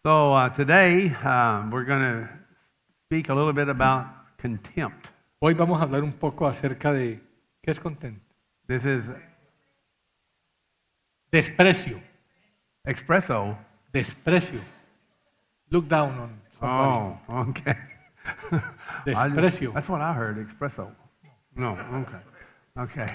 Today we're going to speak a little bit about contempt. Hoy vamos a hablar un poco acerca de ¿qué es contempt? This is Desprecio. espresso. Desprecio. Look down on somebody. Oh, okay. Desprecio. That's what I heard, espresso. No, okay.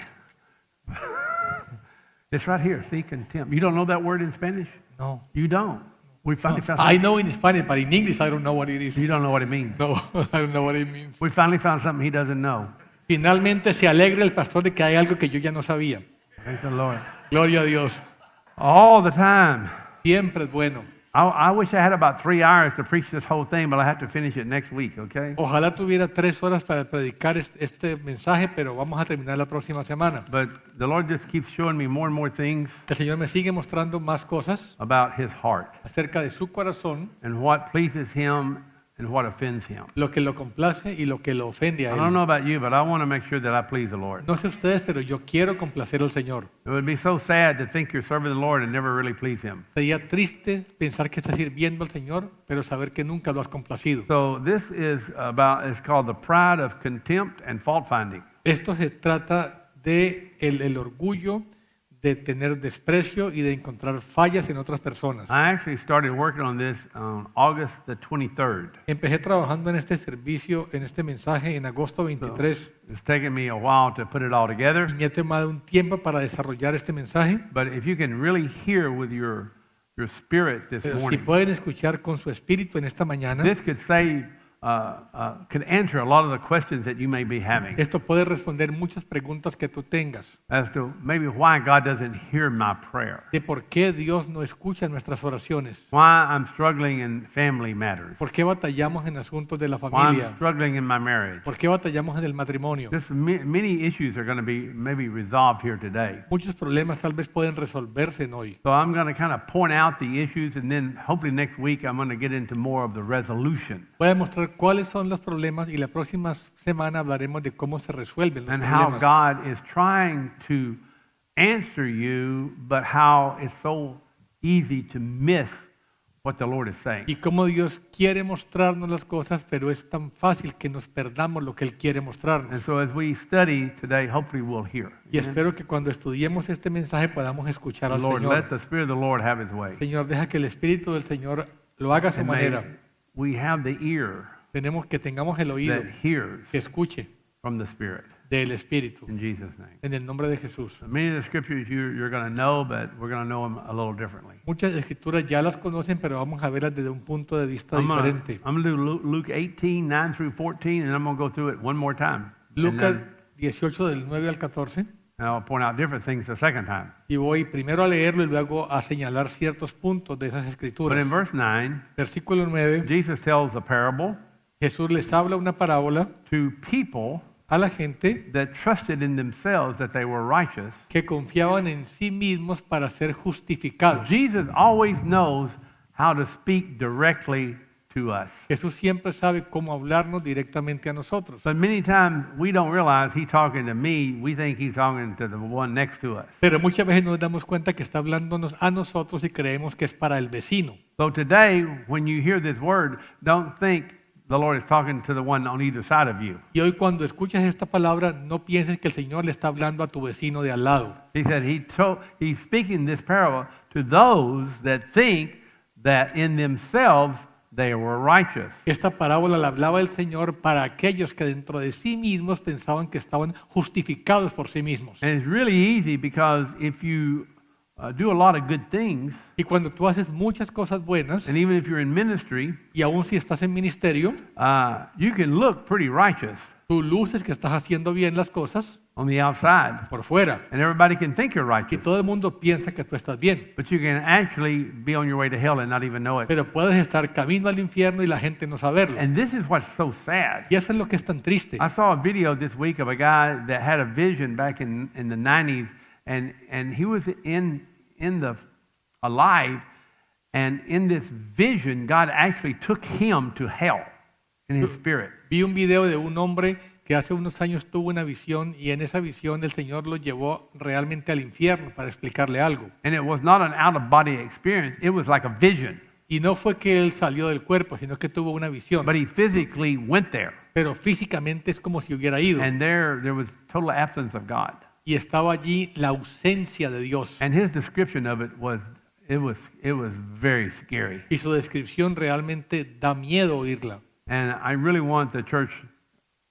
It's right here, see, contempt. You don't know that word in Spanish? No. You don't. We finally found I something. know in Spanish, but in English I don't know what it is. You don't know what it means. No, I don't know what it means. We finally found something he doesn't know. Finalmente se alegra el pastor de que hay algo que yo ya no sabía. Praise the Lord. Gloria a Dios. All the time. Siempre es bueno. I wish I had about 3 hours to preach this whole thing, but I have to finish it next week, okay? Ojalá tuviera 3 horas para predicar este mensaje, pero vamos a terminar la próxima semana. But the Lord just keeps showing me more and more things El Señor me sigue mostrando más cosas about His heart acerca de su corazón, and what pleases Him and what offends Him. lo que lo complace y lo que lo ofende a I don't Él. know about you, but I want to make sure that I please the Lord. No sé ustedes, pero yo quiero complacer al Señor. It would be so sad to think you're serving the Lord and never really please Him. Sería triste pensar que estás sirviendo al Señor, pero saber que nunca lo has complacido. So this is it's called the pride of contempt and fault finding. Esto se trata de el orgullo de tener desprecio y de encontrar fallas en otras personas. I actually started working on this on August the 23rd. Empecé trabajando en este servicio, en este mensaje en agosto 23. It's taken me a while to put it all together, Y me ha tomado un tiempo para desarrollar este mensaje. but if you can really hear with your spirit this Pero si morning, pueden escuchar con su espíritu en esta mañana, this could could answer a lot of the questions that you may be having esto puede responder muchas preguntas que tú tengas as to maybe why God doesn't hear my prayer, de por qué Dios no escucha nuestras oraciones, why I'm struggling in family matters, por qué batallamos en asuntos de la why I'm familia, struggling in my marriage. por qué batallamos en el matrimonio. Just many issues are going to be maybe resolved here today. Muchos problemas tal vez pueden resolverse en hoy. So I'm going to kind of point out the issues, and then hopefully next week I'm going to get into more of the resolution Voy a mostrar cuáles son los problemas y la próxima semana hablaremos de cómo se resuelven los and how problemas. God is trying to answer you, but how it's so easy to miss what the Lord is saying. Y cómo Dios quiere mostrarnos las cosas, pero es tan fácil que nos perdamos lo que Él quiere And mostrarnos. so as we study today, hopefully we'll hear. Y espero que cuando estudiemos este mensaje podamos escuchar al Lord, let Señor. the Spirit of the Lord have His way. Señor, deja que el Espíritu del Señor lo haga a su And may manera. we have the ear Tengamos el oído that hears que escuche from the Spirit. del Espíritu. In Jesus' name. En el nombre de Jesús. Many of the scriptures you're going to know, but we're going to know them a little differently. Muchas escrituras ya las conocen, pero vamos a verlas desde un punto de vista diferente. I'm going to do Luke 18, 9 through 14, and I'm going to go through it one more time. Lucas 18 del 9 al 14. And I'll point out different things the second time. Y voy primero a leerlo y luego a señalar ciertos puntos de esas But escrituras. in verse 9, Versículo 9, Jesus tells a parable Jesús les habla una parábola to people a la gente that trusted in themselves that they were righteous. que confiaban en sí mismos para ser justificados. Jesus always knows how to speak directly to us. Jesús siempre sabe cómo hablarnos directamente a nosotros. But many times we don't realize he's talking to me. We think he's talking to the one next to us. Pero muchas veces nos damos cuenta que está hablándonos a nosotros y creemos que es para el vecino. So today, when you hear this word, don't think the Lord is talking to the one on either side of you. Y hoy cuando escuchas esta palabra, no pienses que el Señor le está hablando a tu vecino de al lado. He said he's speaking this parable to those that think that in themselves they were righteous. Esta parábola la hablaba el Señor para aquellos que dentro de sí mismos pensaban que estaban justificados por sí mismos. And it's really easy because if you do a lot of good things, Y cuando tú haces muchas cosas buenas, and even if you're in ministry, y aún si estás en ministerio, you can look pretty righteous tú luces que estás haciendo bien las cosas on the outside, por fuera. and everybody can think you're Y righteous, todo el mundo piensa que tú estás bien. but you can actually be on your way to hell and not even know it. Pero puedes estar camino al infierno y la gente no saberlo. And this is what's so sad. Y eso es lo que es tan triste. I saw a video this week of a guy that had a vision back in the 90s, and he was alive, and in this vision, God actually took him to hell in his spirit. Vi un video de un hombre que hace unos años tuvo una visión y en esa visión el Señor lo llevó realmente al infierno para explicarle algo. And it was not an out-of-body experience. It was like a vision. Y no fue que él salió del cuerpo, sino que tuvo una visión. but he physically went there. Pero físicamente es como si hubiera ido. And there was total absence of God. Y estaba allí la ausencia de Dios. And his description of it was very scary. Y su descripción realmente da miedo oírla. And I really want the church,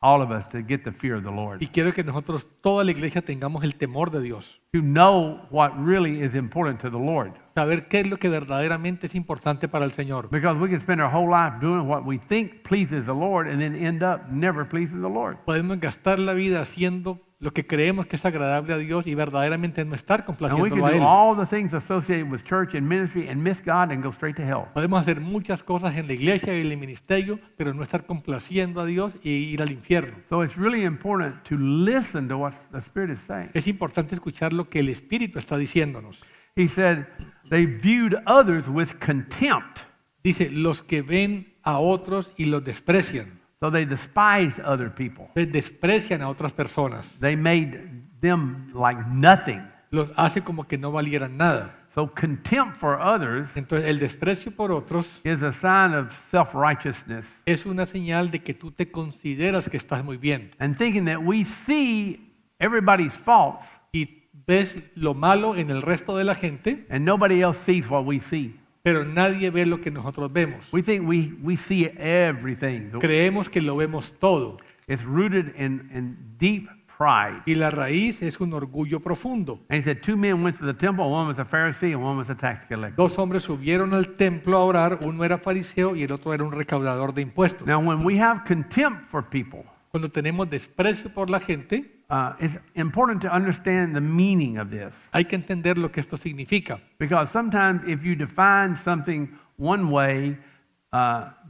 all of us, to get the fear of the Lord. Y quiero que nosotros, toda la iglesia, tengamos el temor de Dios. To know what really is important to the Lord. Saber qué es lo que verdaderamente es importante para el Señor. Because we can spend our whole life doing what we think pleases the Lord and then end up never pleasing the Lord. Podemos gastar la vida haciendo lo que creemos que es agradable a Dios y verdaderamente no estar And we can complaciéndolo a do Él. all the things associated with church and ministry and miss God and go straight to hell. Podemos hacer muchas cosas en la iglesia y en el ministerio, pero no estar complaciendo a Dios y ir al infierno. So it's really important to listen to what the Spirit is saying. Es importante escuchar lo que el Espíritu está diciéndonos. He said they viewed others with contempt. Dice, los que ven a otros y los desprecian. So they despised other people. Desprecian a otras personas. They made them like nothing. Los hace como que no valieran nada. So contempt for others Entonces, el desprecio por otros is a sign of self-righteousness es una señal de que tú te consideras que estás muy bien. and thinking that we see everybody's faults Y ves lo malo en el resto de la gente, and nobody else sees what we see. pero nadie ve lo que nosotros vemos. We think we see everything. Creemos que lo vemos todo. It's rooted in deep pride. Y la raíz es un orgullo profundo. And he said, two men went to the temple, one was a Pharisee and one was a tax collector. Dos hombres subieron al templo a orar, uno era fariseo y el otro era un recaudador de impuestos. Now, when we have contempt for people, Cuando tenemos desprecio por la gente, it's important to understand the meaning of this. hay que entender lo que esto significa. Because sometimes if you define something one way,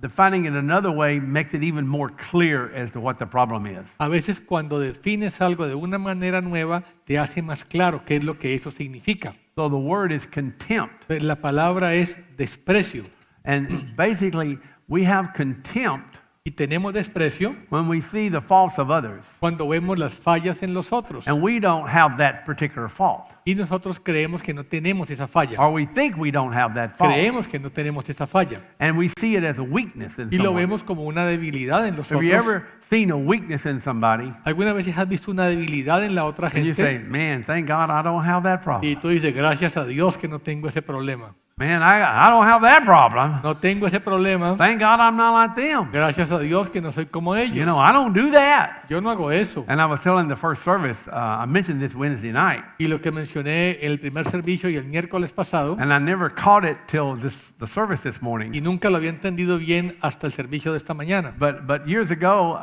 defining it another way makes it even more clear as to what the problem is. A veces cuando defines algo de una manera nueva, te hace más claro qué es lo que eso significa. So the word is contempt. La palabra es desprecio. And basically, we have contempt Y tenemos desprecio when we see the faults of others. cuando vemos las fallas en los otros. And we don't have that particular fault. Y nosotros creemos que no tenemos esa falla. Or we think we don't have that fault. Creemos que no tenemos esa falla. And we see it as a weakness in Y lo someone. vemos como una debilidad en los Have you otros. ever seen a weakness in somebody ¿Alguna vez has visto una debilidad en la otra and you say, gente? man, thank God I don't have that Y problem. tú dices, gracias a Dios que no tengo ese problema. Man, I don't have that problem. No tengo ese problema. Thank God I'm not like them. Gracias a Dios que no soy como You ellos. know, I don't do that. Yo no hago eso. And I was telling the first service, I mentioned this Wednesday night, Y lo que mencioné el primer servicio y el miércoles pasado, and I never caught it till the service this morning. y nunca lo había entendido bien hasta el servicio de esta mañana. But years ago,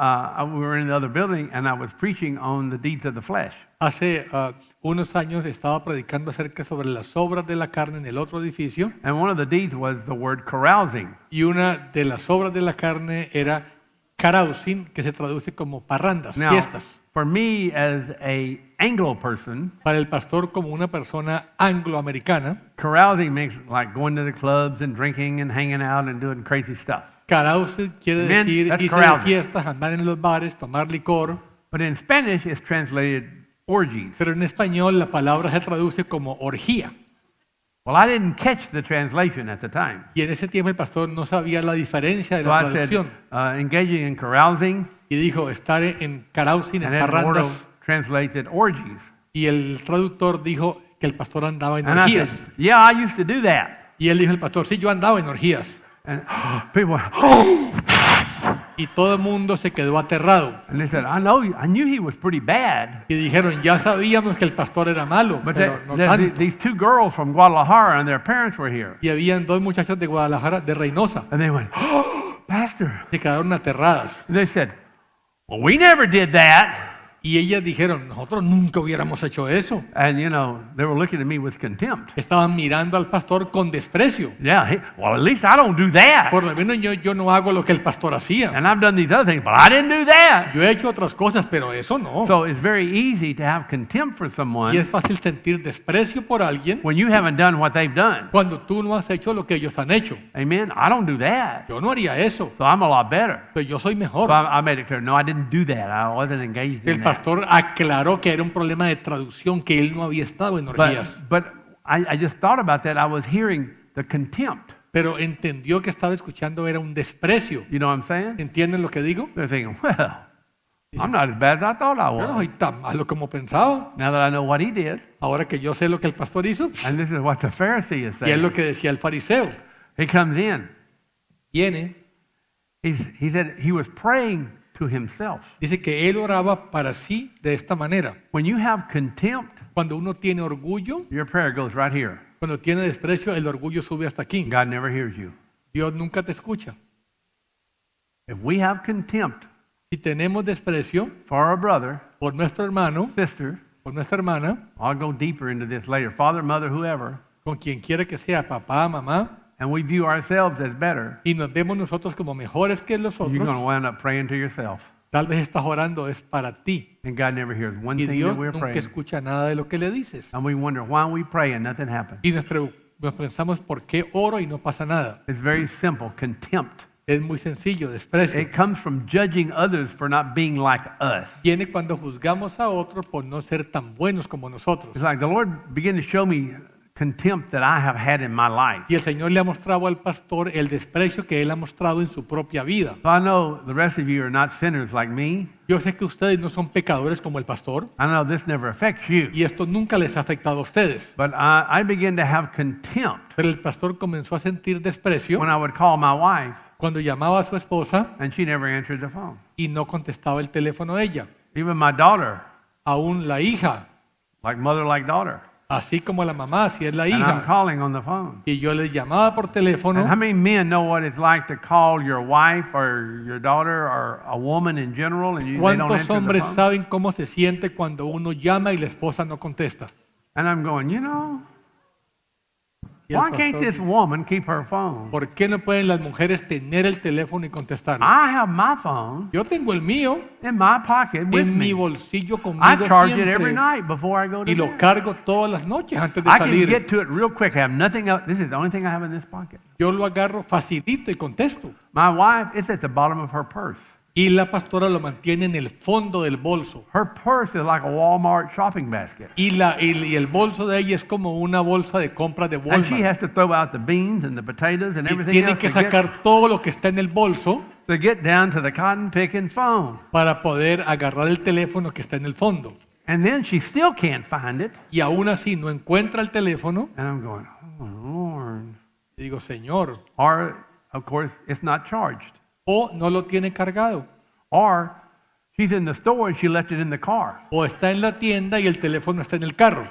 we were in the other building, and I was preaching on the deeds of the flesh. Hace unos años estaba predicando acerca sobre las obras de la carne en el otro edificio, And one of the deeds was the word carousing. y una de las obras de la carne era carousing, que se traduce como parrandas, Now, fiestas. for me as a Anglo person, Para el pastor, como una persona angloamericana, carousing makes like going to the clubs and drinking and hanging out and doing crazy stuff. carousing quiere Amen. decir That's irse de carousing. fiestas, andar en los bares, tomar licor, But in Spanish, it's translated orgies. pero en español la palabra se traduce como orgía. Well, I didn't catch the translation at the time. Y en ese tiempo el pastor no sabía la diferencia de So la I said, traducción. engaging in carousing, Y dijo, estar en carousing, en and then the word parrandas. translates it orgies. Y el traductor dijo que el pastor andaba en And I orgías. said, yeah, I used to do that. Y él dijo, el pastor, sí, yo andaba en orgías. And people, Y todo el mundo se quedó aterrado. and they said, I knew he was pretty bad. Y dijeron, ya sabíamos que el pastor era malo, But pero no that tanto. these two girls from Guadalajara and their parents were here. Y habían dos muchachas de Guadalajara, de Reynosa, And they went, Pastor. se quedaron aterradas. And they said, well, we never did that. Y ellas dijeron, nosotros nunca hubiéramos hecho eso. And, you know, they were looking at me with contempt. Estaban mirando al pastor con desprecio. Yeah, well, at least I don't do that. Por lo menos yo no hago lo que el pastor hacía. And I've done these other things, but I didn't do that. Yo he hecho otras cosas, pero eso no. So it's very easy to have contempt for Y someone es fácil sentir desprecio por alguien when you haven't done what they've done. cuando tú no has hecho lo que ellos han hecho. Amen? I don't do that. Yo no haría eso, So I'm a lot better. pero yo soy So mejor. I made it clear, no, I didn't do that. I wasn't engaged El in that. pastor aclaró que era un problema de traducción, que él no había estado en orgías. But I just thought about that. I was hearing the contempt. pero entendió que estaba escuchando era un desprecio. You know what I'm saying? ¿Entienden lo que digo? They're thinking, well, I'm not as bad as I thought I Yo no was. soy tan malo como pensaba. Now that I know what he did, Ahora que yo sé lo que el pastor hizo, and this is what the Pharisee is y es lo saying. que decía el fariseo. He comes in. Viene, He said he was praying to himself. dice que él oraba para sí de esta manera. When you have contempt, Cuando uno tiene orgullo, your prayer goes right here. cuando tiene desprecio, el orgullo sube hasta aquí. God never hears you. Dios nunca te escucha. If we have contempt Si tenemos desprecio for our brother, por nuestro hermano, sister, por nuestra hermana, I'll go deeper into this later, father, mother, whoever, con quien quiera que sea, papá, mamá, and we view ourselves as better, y nos vemos nosotros como mejores que los you're going otros, to wind up praying to yourself. tal vez estás orando es para ti. And God never hears one Y thing Dios that we're nunca praying. escucha nada de lo que le dices. And we wonder why we pray and nothing happens. Y nos pensamos por qué oro y no pasa nada. It's very simple, contempt. Es muy sencillo, desprecio. It comes from judging others for not being like us. Viene cuando juzgamos a otros por no ser tan buenos como nosotros. It's like the Lord began to show me contempt that I have had in my life. Y el Señor le ha mostrado al pastor el desprecio que él ha mostrado en su propia vida. So I know the rest of you are not sinners like me. Yo sé que ustedes no son pecadores como el pastor, I know this never affects you. y esto nunca les ha afectado a ustedes. But I began to have contempt Pero el pastor comenzó a sentir desprecio when I would call my wife cuando llamaba a su esposa and she never answered the phone. y no contestaba el teléfono a ella. Even my daughter, Aún la hija, like mother, like daughter. así como la mamá, así es la And I'm hija. calling on the phone. Y yo les llamaba por teléfono. And how many men know what it's like to call your wife or your daughter or a woman in general and they don't ¿Cuántos answer the hombres phone? saben cómo se siente cuando uno llama y la esposa no contesta? And I'm going, you know, Y el why can't pastor this woman keep her phone? ¿por qué no pueden las mujeres tener el teléfono y contestarlo? I have my phone Yo tengo el mío in my pocket with en mi me. bolsillo I conmigo charge it every siempre night before I go to y lo bed. cargo todas las noches antes de I can salir. get to it real quick. I have nothing else. This is the only thing I have in this pocket. Yo lo agarro facilito y contesto. My wife, it's at the bottom of her purse. Y la pastora lo mantiene en el fondo del bolso. Her purse is like a Walmart shopping basket. Y el bolso de ella es como una bolsa de compras de And she Walmart. has to throw out the beans and the potatoes and Y everything tiene else que sacar todo lo que está en el bolso to get down to the cotton picking phone. para poder agarrar el teléfono que está en el fondo. And then she still can't find it. Y aún así no encuentra el teléfono. And I'm going, oh, Lord. Y digo, Señor, Or, of course, it's not charged. o no lo tiene cargado. Or she's in the store and she left it in the car. O está en la tienda y el teléfono está en el carro.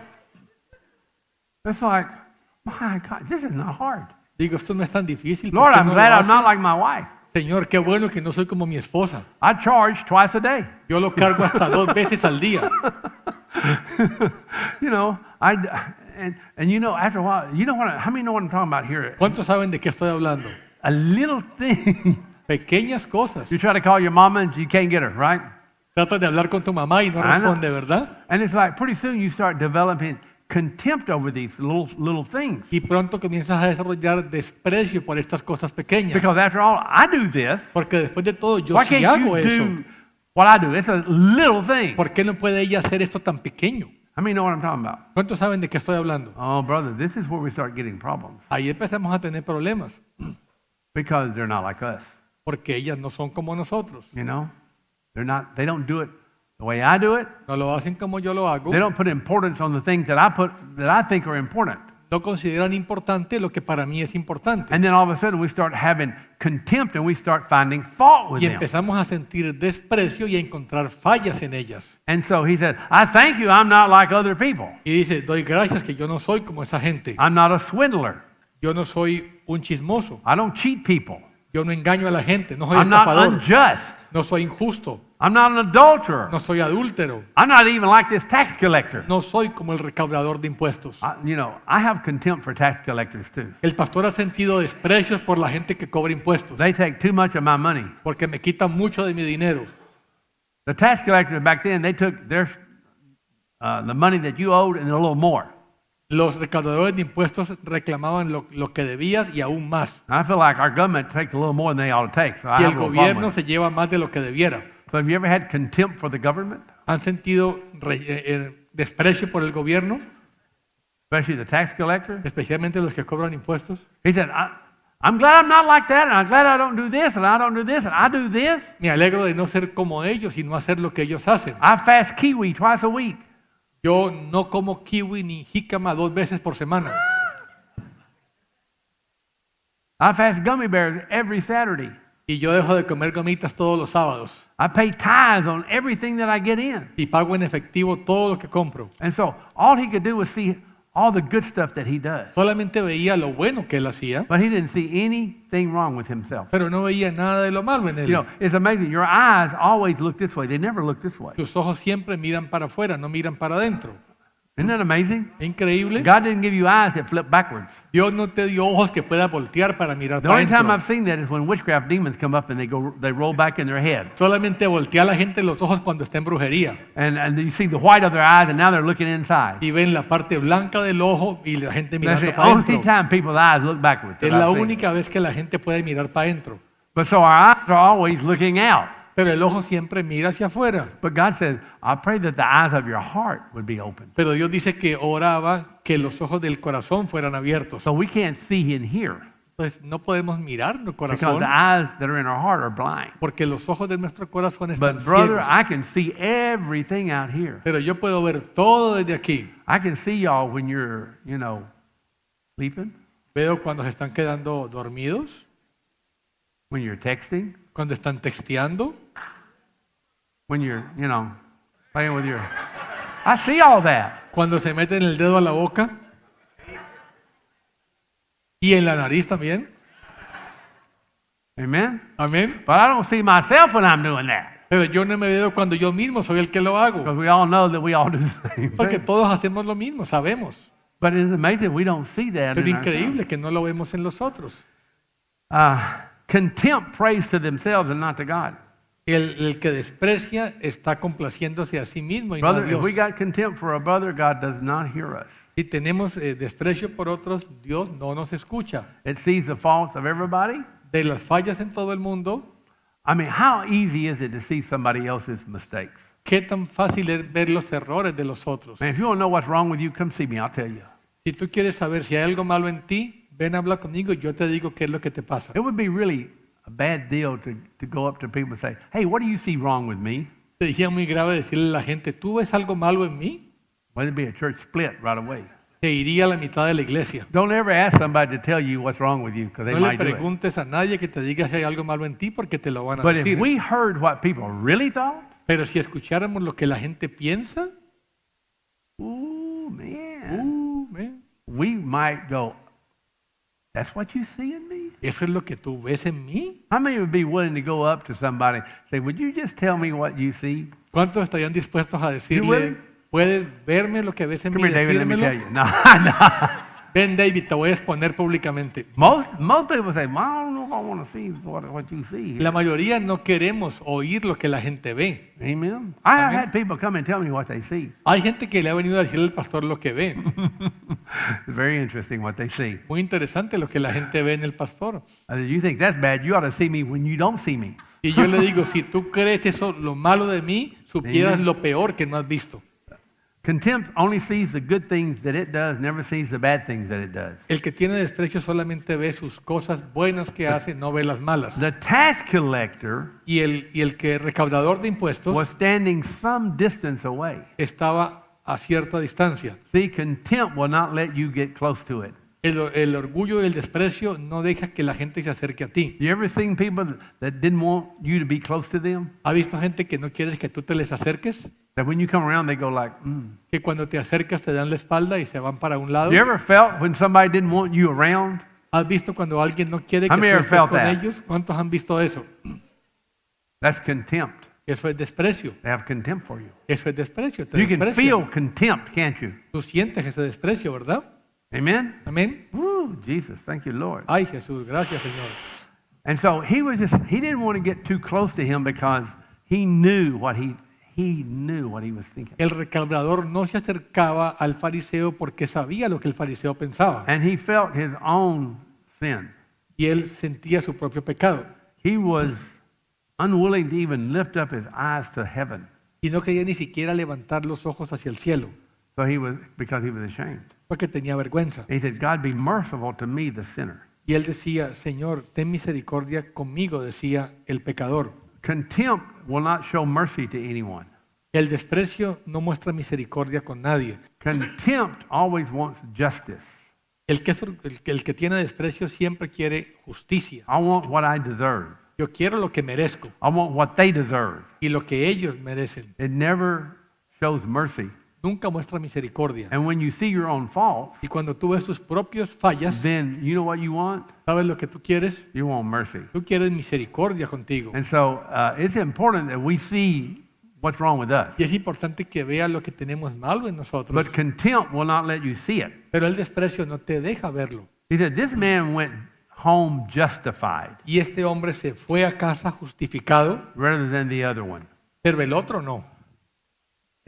It's like, my God, this is not hard. Digo, esto no es tan difícil. ¿por Lord, qué I'm no lo glad I'm hace? not like my wife. Señor, qué bueno que no soy como mi esposa. I charge twice a day. Yo lo cargo hasta 2 veces al día. You know, and you know, after a while, you know what? How many know what I'm talking about here? ¿Cuántos saben de qué estoy hablando? A little thing. Pequeñas cosas. You try to call your mama and you can't get her, right? Tratas de hablar con tu mamá y no I know. responde, ¿verdad? And it's like pretty soon you start developing contempt over these little things. Y pronto comienzas a desarrollar desprecio por estas cosas pequeñas. Because after all, I do this. Porque después de todo, yo Why sí can't hago you eso. do what I do? It's a little thing. ¿Por qué no puede ella hacer esto tan pequeño? How many know what I'm talking about? ¿Cuántos saben de qué estoy hablando? Oh, brother, this is where we start getting problems. Ahí empezamos a tener problemas. Because they're not like us. Porque ellas no son como nosotros. You know? They don't do it the way I do it. No lo hacen como yo lo hago. They don't put importance on the things that I think are important. No consideran importante lo que para mí es importante. And then all of a sudden we start having contempt and we start finding fault with Y them. empezamos a sentir desprecio y a encontrar fallas en ellas. And so he said, I thank you I'm not like other people. Y dice, doy gracias que yo no soy como esa gente. I'm not a swindler. Yo no soy un chismoso. I don't cheat people. Yo no engaño a la gente. No soy I'm not estafador. unjust. No soy injusto. I'm not an adulterer. No soy adúltero. I'm not even like this tax collector. No soy como el recaudador de impuestos. I have contempt for tax collectors too. El pastor ha sentido desprecios por la gente que cobra impuestos. They take too much of my money. Porque me quitan mucho de mi dinero. The tax collectors back then, they took the money that you owed and a little more. Los recaudadores de impuestos reclamaban lo que debías y aún más. I feel like our government takes a little more than they ought to take. So I Y have el a little problem gobierno with se it. lleva más de lo que debiera. So have you ever had contempt for the government, ¿Han sentido desprecio por el gobierno? especially the tax collector? Especialmente los que cobran impuestos. He said, I'm glad I'm not like that, and I'm glad I don't do this, and I don't do this, and I do this. Me alegro de no ser como ellos y no hacer lo que ellos hacen. I fast kiwi twice a week. Yo no como kiwi ni jícama 2 veces por semana. I fast gummy bears every Saturday. Y yo dejo de comer gomitas todos los sábados. I pay tithes on everything that I get in. Y pago en efectivo todo lo que compro. And so all he could do was see all the good stuff that he does. Solamente veía lo bueno que él hacía, But he didn't see anything wrong with himself. pero no veía nada de lo malo en él. You know, it's amazing. Your eyes always look this way. They never look this way. Tus ojos siempre miran para afuera, no miran para adentro. Isn't that amazing? ¿Es increíble? God didn't give you eyes that flip backwards. Dios no te dio ojos que puedas voltear para mirar The para only time adentro. I've seen that is when witchcraft demons come up and they roll back in their head. Solamente voltea a la gente los ojos cuando está en brujería. And you see the white of their eyes and now they're looking inside. Y ven la parte blanca del ojo y la gente That's mirando the para only adentro. time people's eyes look backwards. Es that la I've seen. única vez que la gente puede mirar para adentro. But so our eyes are always looking out. Pero el ojo siempre mira hacia afuera. But God said, I pray that the eyes of your heart would be open. Pero Dios dice que oraba que los ojos del corazón fueran abiertos. So we can't see and hear Pues no podemos mirar nuestro because corazón the eyes that are in our heart are blind. porque los ojos de nuestro corazón están But brother, ciegos. I can see everything out here. Pero yo puedo ver todo desde aquí. I can see y'all when you're, sleeping, Veo cuando se están quedando dormidos, when you're texting, cuando están texteando, when you're, playing with your... I see all that. cuando se meten el dedo a la boca y en la nariz también. Amen? Amén. But I don't see myself when I'm doing that. Pero yo no me veo cuando yo mismo soy el que lo hago. Because we all know that we all do the same Porque thing. todos hacemos lo mismo, sabemos. But it's amazing we don't see that Pero in ourselves. increíble que no lo vemos en los otros. Contempt prays to themselves and not to God. El que desprecia está complaciéndose a sí mismo y no a Brother, if Dios. we got contempt for a brother, God does not hear us. Si tenemos desprecio por otros, Dios no nos escucha. It sees the faults of everybody. De las fallas en todo el mundo, I mean, how easy is it to see somebody else's mistakes? qué tan fácil es ver los errores de los otros. Man, if you want to know what's wrong with you, come see me. I'll tell you. Si tú quieres saber si hay algo malo en ti, ven a hablar conmigo y yo te digo qué es lo que te pasa. It would be really a bad deal to go up to people and say, hey, what do you see wrong with me? Sería muy grave decirle a la gente, ¿tú ves algo malo en mí? Well, it'd be a church split right away. Se iría a la mitad de la iglesia. Don't ever ask somebody to tell you what's wrong with you because they No le might do it. preguntes a nadie que te diga si hay algo malo en ti porque te lo van a But if decir. we heard what people really thought, Pero si escucháramos lo que la gente piensa, ooh, man, man, we might go, that's what you see in me? ¿eso es lo que tú ves en mí? How many would be willing to go up to somebody and say, would you just tell me what you see? ¿Cuántos estarían dispuestos a You decirle, will? puedes verme lo que ves en mí Come y here, David, let me decírmelo? tell you. No, no. Ven, David, te voy a exponer públicamente. Most people say, well, I don't know if I want to see what you see. La mayoría no queremos oír lo que la gente ve. Amen. I have Amen. had people come and tell me what they see. Hay gente que le ha venido a decirle al pastor lo que ve. It's very interesting what they see. Muy interesante lo que la gente ve en el pastor. You think that's bad, you ought to see me when you don't see me. Y yo le digo, si tú crees eso, lo malo de mí, supieras Amen. lo peor que no has visto. Contempt only sees the good things that it does, never sees the bad things that it does. El que tiene desprecio solamente ve sus cosas buenas que hace, no ve las malas. The tax collector Y el que recaudador de impuestos was standing some distance away. estaba a cierta distancia. See, contempt will not let you get close to it. El orgullo y el desprecio no deja que la gente se acerque a ti. You ever seen people that didn't want you to be close to them? ¿Has visto gente que no quiere que tú te les acerques? That when you come around, they go like, Que cuando te acercas te dan la espalda y se van para un lado. You ever felt when somebody didn't want you around? ¿Has visto cuando alguien no quiere que How tú many ever estés felt con that? ellos? ¿Cuántos han visto eso? That's contempt. Eso es desprecio. They have contempt for you. Eso es desprecio. Te You can desprecian. feel contempt, can't you? Tú sientes ese desprecio, ¿verdad? Amen? Amén. Woo, Jesus, thank you, Lord. Ay, Jesús, gracias, Señor. And so he didn't want to get too close to him because he knew what he was thinking. El recaudador no se acercaba al fariseo porque sabía lo que el fariseo pensaba. And he felt his own sin. Y él sentía su propio pecado. He was unwilling to even lift up his eyes to heaven. Y no quería ni siquiera levantar los ojos hacia el cielo Because he was ashamed. porque tenía vergüenza. He said, God, be merciful to me, the sinner. Y él decía, Señor, ten misericordia conmigo, decía el pecador. Contempt will not show mercy to anyone. El desprecio no muestra misericordia con nadie. Contempt always wants justice. El que tiene desprecio siempre quiere justicia. I want what I deserve. Yo quiero lo que merezco I want what they deserve. y lo que ellos merecen. It never shows mercy. Nunca muestra misericordia. And when you see your own faults, Y cuando tú ves tus propias fallas, then you know what you want? ¿sabes lo que tú quieres? You want mercy. Tú quieres misericordia contigo. And so it's important that we see what's wrong with us. Y es importante que veas lo que tenemos malo en nosotros. But contempt will not let you see it. Pero el desprecio no te deja verlo. He said, this man went home justified Y este hombre se fue a casa justificado, rather than the other one. pero el otro no.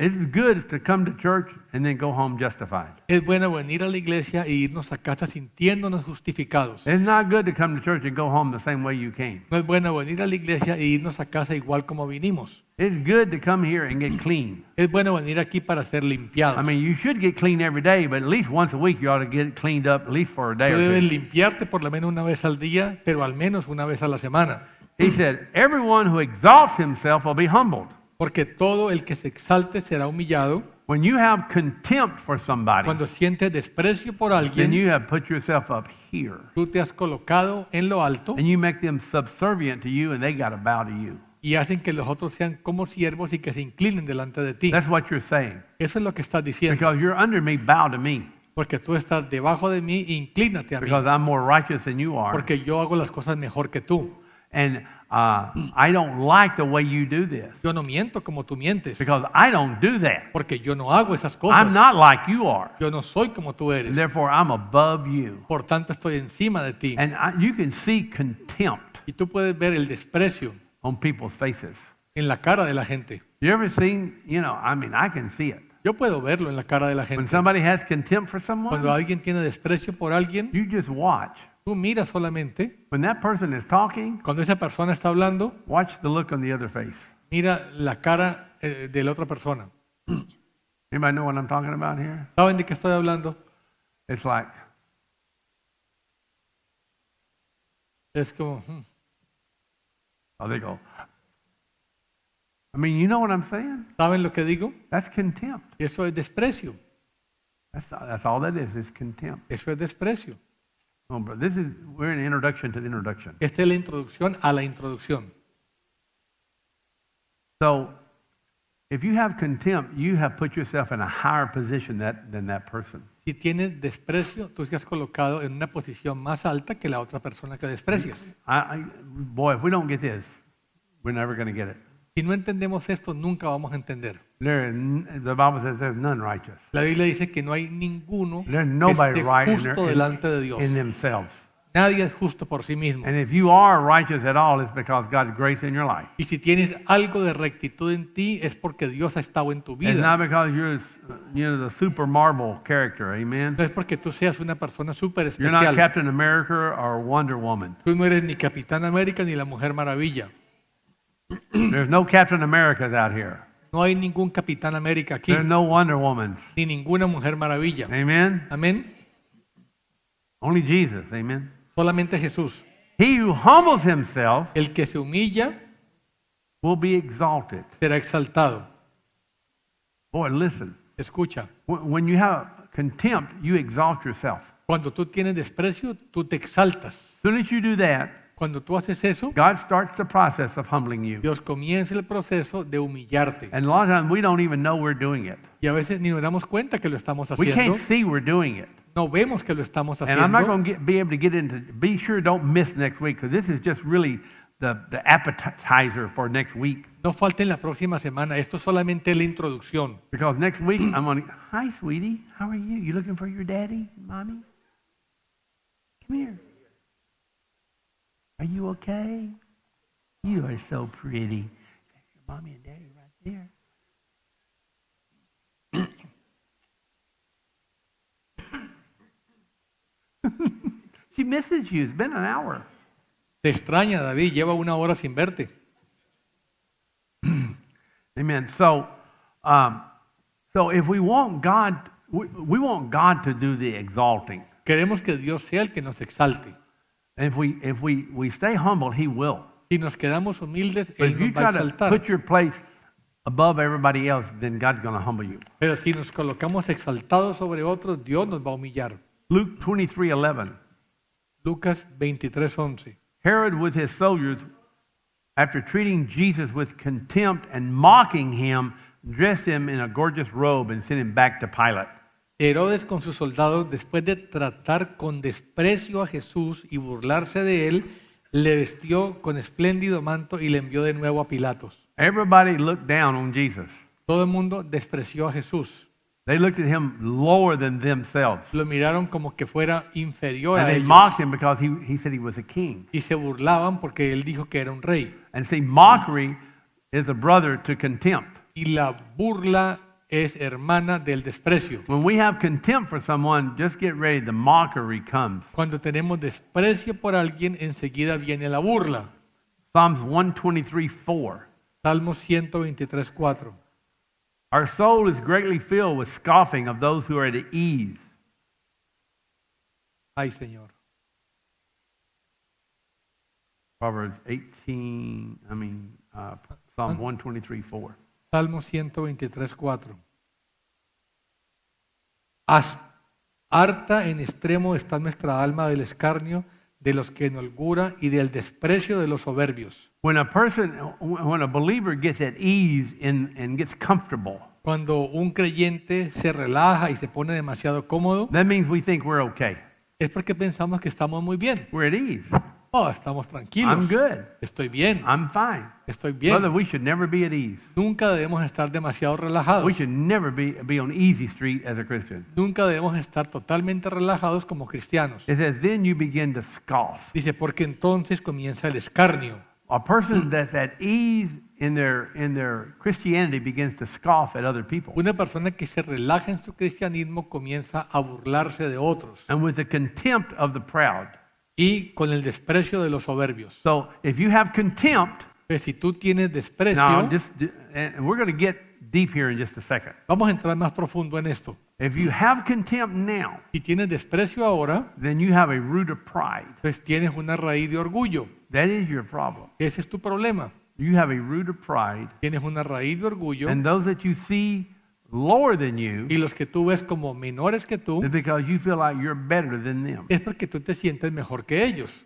It's good to come to church and then go home justified. Es bueno venir a la iglesia e irnos a casa sintiéndonos justificados. It's not good to come to church and go home the same way you came. No es bueno venir a la iglesia e irnos a casa igual como vinimos. It's good to come here and get clean. Es bueno venir aquí para ser limpiados. I mean, you should get clean every day, but at least once a week you ought to get cleaned up at least for a day Tú or debes two. limpiarte por lo menos una vez al día, pero al menos una vez a la semana. He said, everyone who exalts himself will be humbled. Porque todo el que se exalte será humillado. When you have contempt for somebody, Cuando sientes desprecio por then alguien, you have put yourself up here. tú te has colocado en lo alto And you make them subservient to you and they got to bow to you. y hacen que los otros sean como siervos y que se inclinen delante de ti. That's what you're saying. Eso es lo que estás diciendo. Because you're under me, bow to me. Porque tú estás debajo de mí, inclínate a mí. Because I'm more righteous than you are. Porque yo hago las cosas mejor que tú. And I don't like the way you do this. Yo no miento como tú mientes. Because I don't do that. Porque yo no hago esas I'm cosas. not like you are. Yo no soy como tú eres. And therefore, I'm above you. Por tanto, estoy encima de ti. And you can see contempt Y tú puedes ver el desprecio on people's faces. en la cara de la gente. You ever seen, I can see it. Yo puedo verlo en la cara de la When gente. somebody has contempt for Cuando someone, alguien tiene desprecio por alguien, you just watch. tú miras solamente. When that person is talking, Cuando esa persona está hablando, watch the look on the other face. mira la cara de la otra persona. Anybody know what I'm talking about here? ¿Saben de qué estoy hablando? It's like, Es como, oh, they go. I mean, you know what I'm saying? ¿saben lo que digo? That's contempt. Eso es desprecio. That's all that is contempt. Eso es desprecio. Oh, but we're in the introduction to the introduction. Esta es la introducción a la introducción. So, if you have contempt, you have put yourself in a higher position than that person. Si tienes desprecio, tú te has colocado en una posición más alta que la otra persona que desprecias. Boy, if we don't get this, we're never going to get it. Si no entendemos esto, nunca vamos a entender. The Bible says there's none righteous. La Biblia dice que no hay ninguno There's que nobody esté right justo delante de Dios. in themselves. Nadie es justo por sí mismo. And if you are righteous at all, it's because God's grace in your life. Y si tienes algo de rectitud en ti, es porque Dios ha estado en tu It's vida. not because you're the super marvel character, amen? No es porque tú seas una persona súper You're not especial. Captain America or Wonder Woman. Tú no eres ni Capitán América ni la Mujer Maravilla. There's no Captain Americas out here. No hay ningún Capitán América aquí, There's no Wonder Womans. ni ninguna Mujer Maravilla. Amen? Amén. Only Jesus, amen? Solamente Jesús. He who humbles himself El que se humilla will be exalted. será exaltado. Boy, listen. Escucha, When you have contempt, you exalt yourself. cuando tú tienes desprecio, tú te exaltas. As soon as you do that, Cuando tú haces eso, God starts the process of humbling you. Dios comienza el proceso de humillarte. And a lot of times we don't even know we're doing it. Y a veces ni nos damos cuenta que lo estamos We haciendo. can't see we're doing it. No vemos que lo estamos And I'm not haciendo. going to be able to get into, be sure don't miss next week because this is just really the appetizer for next week. No falta en la próxima semana. Esto es solamente la introducción. Because next week I'm going to, hi sweetie, how are you? You looking for your daddy, mommy? Come here. Are you okay? You are so pretty. Got your mommy and daddy right there. She misses you. It's been an hour. Te extraña, David. Lleva 1 hora sin verte. Amen. So if we want God, we want God to do the exalting. Queremos que Dios sea el que nos exalte. If we stay humble, He will. Si nos quedamos humildes, But Él if you nos va a try to exaltar. put your place above everybody else, then God's going to humble you. Pero si nos colocamos exaltados sobre otros, Dios nos va a humillar. Luke 23:11. Lucas 23:11. Herod with his soldiers, after treating Jesus with contempt and mocking him, dressed him in a gorgeous robe and sent him back to Pilate. Herodes con sus soldados, después de tratar con desprecio a Jesús y burlarse de él, le vestió con espléndido manto y le envió de nuevo a Pilatos. Everybody looked down on Jesus. Todo el mundo despreció a Jesús. They looked at him lower than themselves. Lo miraron como que fuera inferior And a they ellos. mocked him because he said he was a king. Y se burlaban porque él dijo que era un rey. And see, mockery is a brother to contempt. Y la burla es hermana del desprecio. When we have contempt for someone, just get ready, the mockery comes. Cuando tenemos desprecio por alguien, enseguida viene la burla. Psalms 123:4. Salmo 123:4. Our soul is greatly filled with scoffing of those who are at ease. Ay, Señor. Proverbs 18, Psalm 123:4. Salmo 123:4. Harta en extremo está nuestra alma del escarnio, de los que en holgura y del desprecio de los soberbios. When a believer gets at ease and gets comfortable, Cuando un creyente se relaja y se pone demasiado cómodo, that means we think we're okay. es porque pensamos que estamos muy bien. We're at ease. Oh, estamos tranquilos. I'm good. Estoy bien. I'm fine. Estoy bien. Brother, we should never be at ease. Nunca debemos estar demasiado relajados. We should never be on easy street as a Christian. Nunca debemos estar totalmente relajados como cristianos. It says, then you begin to scoff. Dice, porque entonces comienza el escarnio. A person that's at ease in their Christianity begins to scoff at other people. Una persona que se relaja en su cristianismo comienza a burlarse de otros. And with the contempt of the proud. Y con el desprecio de los soberbios. So if you have contempt, Pues si tú tienes desprecio, now and we're going to get deep here in just a second. vamos a entrar más profundo en esto. If you have contempt now, Si tienes desprecio ahora, then you have a root of pride. pues tienes una raíz de orgullo. That is your problem. Ese es tu problema. You have a root of pride, Tienes una raíz de orgullo and those that you see lower than you y los que tú ves como menores que tú is because you feel like you're better than them. es porque tú te sientes mejor que ellos.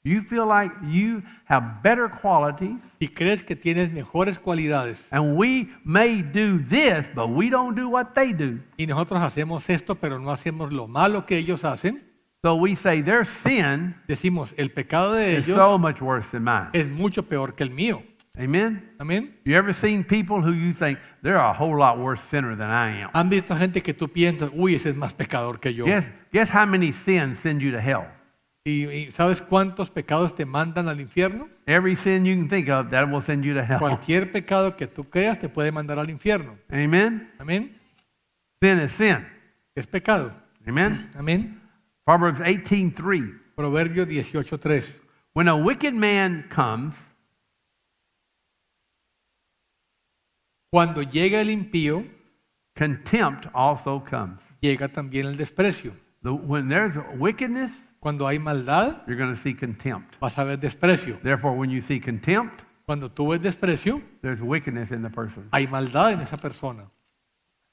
You feel like you have better qualities, Y crees que tienes mejores cualidades. and we may do this, but we don't do what they do. Y nosotros hacemos esto, pero no hacemos lo malo que ellos hacen. So we say their sin Decimos, el pecado de is so ellos much worse than mine. es mucho peor que el mío. Amen? Amén. You ever seen people who you think they're a whole lot worse sinner than I am? ¿Han visto gente que tú piensas, uy, ese es más pecador que yo? Guess how many sins send you to hell? ¿Y sabes cuántos pecados te mandan al infierno? Every sin you can think of, that will send you to hell. Cualquier pecado que tú creas te puede mandar al infierno. Amen? Amén. Sin is sin. Es pecado. Amen? Amén. Proverbs 18:3. Proverbios 18:3. When a wicked man comes, Cuando llega el impío, contempt also comes. llega también el desprecio. When there's wickedness, Cuando hay maldad, you're going to see contempt. vas a ver desprecio. Therefore, when you see contempt, Cuando tú ves desprecio, there's wickedness in the person. hay maldad en esa persona.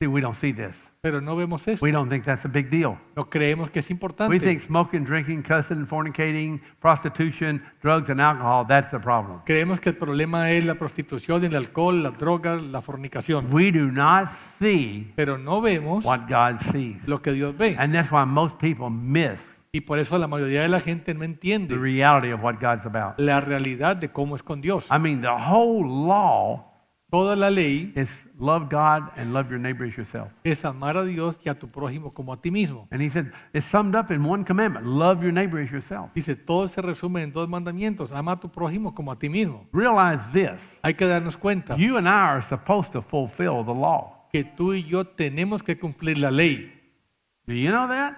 See, we don't see this. Pero no vemos eso. We don't think that's a big deal. No creemos que es We importante. think smoking, drinking, cussing, fornicating, prostitution, drugs, and alcohol, that's the problem. Creemos que el problema es la prostitución, el alcohol, las drogas, la fornicación. We do not see Pero no vemos what God sees. lo que Dios ve. And that's why most people miss Y por eso la mayoría de la gente no the entiende reality of what God's about. la realidad de cómo es con Dios. I mean, the whole law Toda la ley is love God and love your neighbor as yourself. es amar a Dios y a tu prójimo como a ti mismo. And he said, it's summed up in one commandment, love your neighbor as yourself. Dice, todo se resume en dos mandamientos. Ama a tu prójimo como a ti mismo. Realize this, Hay que darnos cuenta you and I are supposed to fulfill the law. que tú y yo tenemos que cumplir la ley. Do you know that?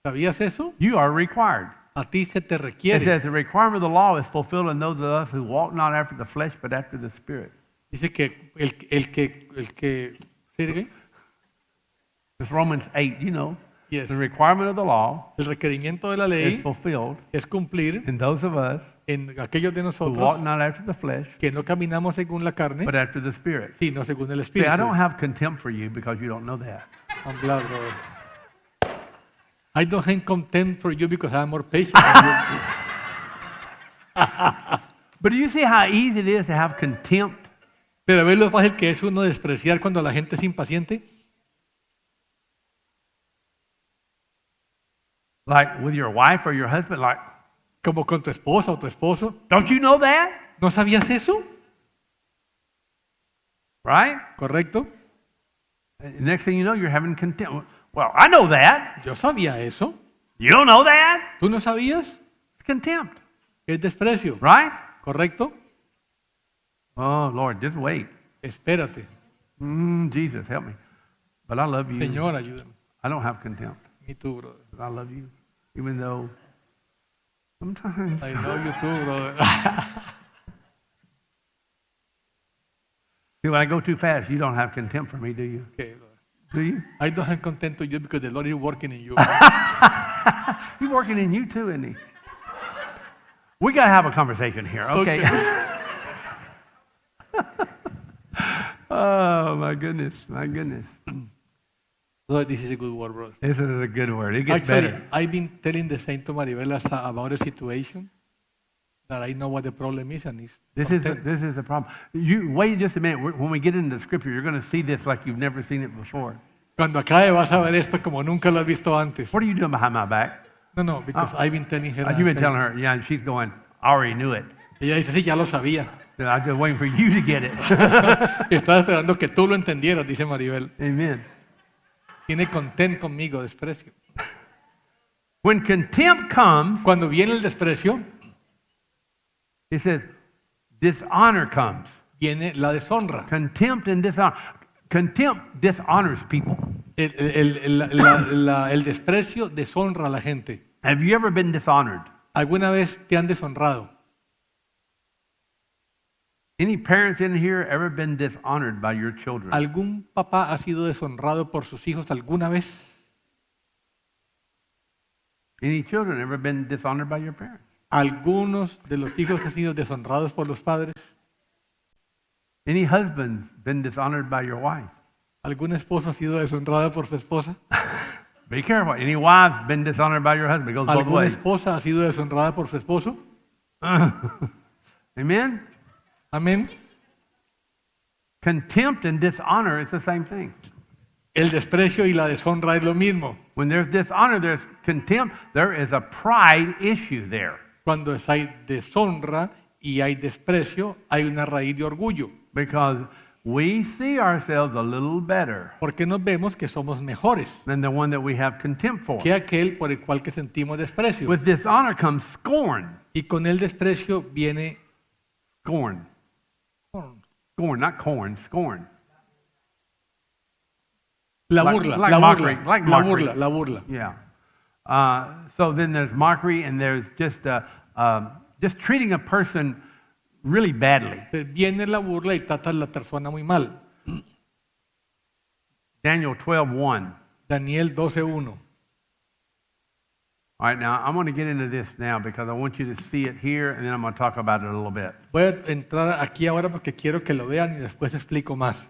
¿Sabías eso? You are required. A ti se te It requiere. says the requirement of the law is fulfilled in those of us who walk not after the flesh, but after the Spirit. Dice que el que, ¿sí, qué? It's Romans 8, you know. Yes. the requirement of the law El requerimiento de la is ley fulfilled es cumplir in those of us en aquellos de who walk nosotros not after the flesh, que no caminamos según la carne, but after the Spirit. sino según el See, I Espíritu. don't have contempt for you because you don't know that. I'm glad, brother. I don't have contempt for you because I'm more patient than you. But do you see how easy it is to have contempt? Pero ¿ves lo fácil que es uno despreciar cuando la gente es impaciente? Like with your wife or your husband, like, Como con tu esposa o tu esposo. don't you know that? ¿No sabías eso? Right? ¿Correcto? Next thing you know, you're having contempt. Well, I know that. Yo sabía eso. You don't know that? ¿Tú no sabías? It's contempt, Es desprecio. right? ¿Correcto? Oh, Lord, just wait. Espérate. Jesus, help me. But I love you. Señor, ayúdame. I don't have contempt. Me tú, brother. But I love you, even though sometimes. I love you too, brother. See, when I go too fast, you don't have contempt for me, do you? Okay, brother. Do you? I don't have contempt to you because the Lord is working in you. He's working in you too, isn't he? We got to have a conversation here, okay? Oh, my goodness, my goodness. Lord, this is a good word, brother. This is a good word. It gets Actually, better. I've been telling the same to Maribel about a situation that I know what the problem is, and it's This is the problem. You wait just a minute. When we get into the scripture, you're going to see this like you've never seen it before. Cuando acabe vas a ver esto como nunca lo has visto antes. What are you doing behind my back? No, because I've been telling her. You've been telling her, yeah, and she's going, I already knew it. Ella dice, sí, ya lo sabía. I'm just waiting for you to get it. Estaba esperando que tú lo entendieras, dice Maribel. Amen. Tiene contempt conmigo, desprecio. When contempt comes, Cuando viene el desprecio, it says dishonor comes. viene la deshonra. Contempt and dishonor. Contempt dishonors people. El desprecio deshonra a la gente. Have you ever been dishonored? ¿Alguna vez te han deshonrado? Any parents in here ever been dishonored by your children? ¿Algún papá ha sido deshonrado por sus hijos alguna vez? Any children ever been dishonored by your parents? ¿Algunos de los hijos han sido deshonrados por los padres? Any husbands been dishonored by your wife? ¿Algún esposo ha sido deshonrado por su esposa? Be careful. Any wives been dishonored by your husband? It goes both ¿Alguna ways. esposa ha sido deshonrada por su esposo? Amen? Amén. Contempt and dishonor is the same thing. El desprecio y la deshonra es lo mismo. When there's dishonor, there's contempt. There is a pride issue there. Cuando hay deshonra y hay desprecio, hay una raíz de orgullo. Because we see ourselves a little better Porque nos vemos que somos mejores than the one that we have contempt for. que aquel por el cual que sentimos desprecio. With dishonor comes scorn. Y con el desprecio viene Scorn. Scorn, not corn, scorn. la Like- burla, like la mockery, burla, like la mockery. burla, la burla. Yeah. So then there's mockery and there's just treating a person really badly. Viene la burla y trata a la persona muy mal. Daniel 12:1. Daniel 12:1. All right, now I'm going to get into this now because I want you to see it here and then I'm going to talk about it a little bit. Voy a entrar aquí ahora porque quiero que lo vean y después explico más.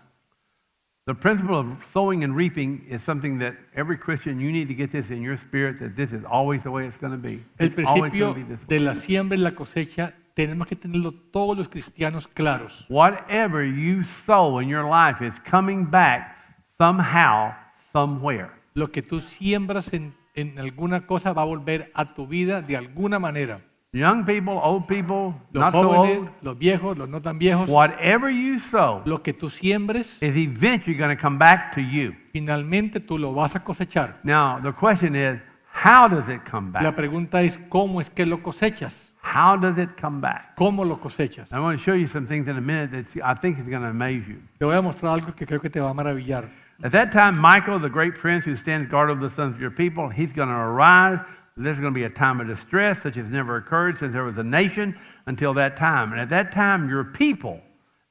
The principle of sowing and reaping is something that every Christian, you need to get this in your spirit that this is always the way it's going to be. El It's always principio going to be this way. de la siembra y la cosecha tenemos que tenerlo todos los cristianos claros. Whatever you sow in your life is coming back somehow, somewhere. Lo que tú siembras en alguna cosa va a volver a tu vida de alguna manera. Young people, old people, Los not so jóvenes, old, los viejos, los no tan viejos, whatever you sow lo que tú siembres, is eventually going to come back to you. finalmente tú lo vas a cosechar. Now, the question is, how does it come La back? pregunta es, ¿cómo es que lo cosechas? How does it come back? ¿Cómo lo cosechas? I want to show you some things in a minute that I think is going to amaze you. Te voy a mostrar algo que creo que te va a maravillar. At that time, Michael, the great prince who stands guard over the sons of your people, he's going to arise. There's going to be a time of distress such as never occurred since there was a nation until that time. And at that time, your people,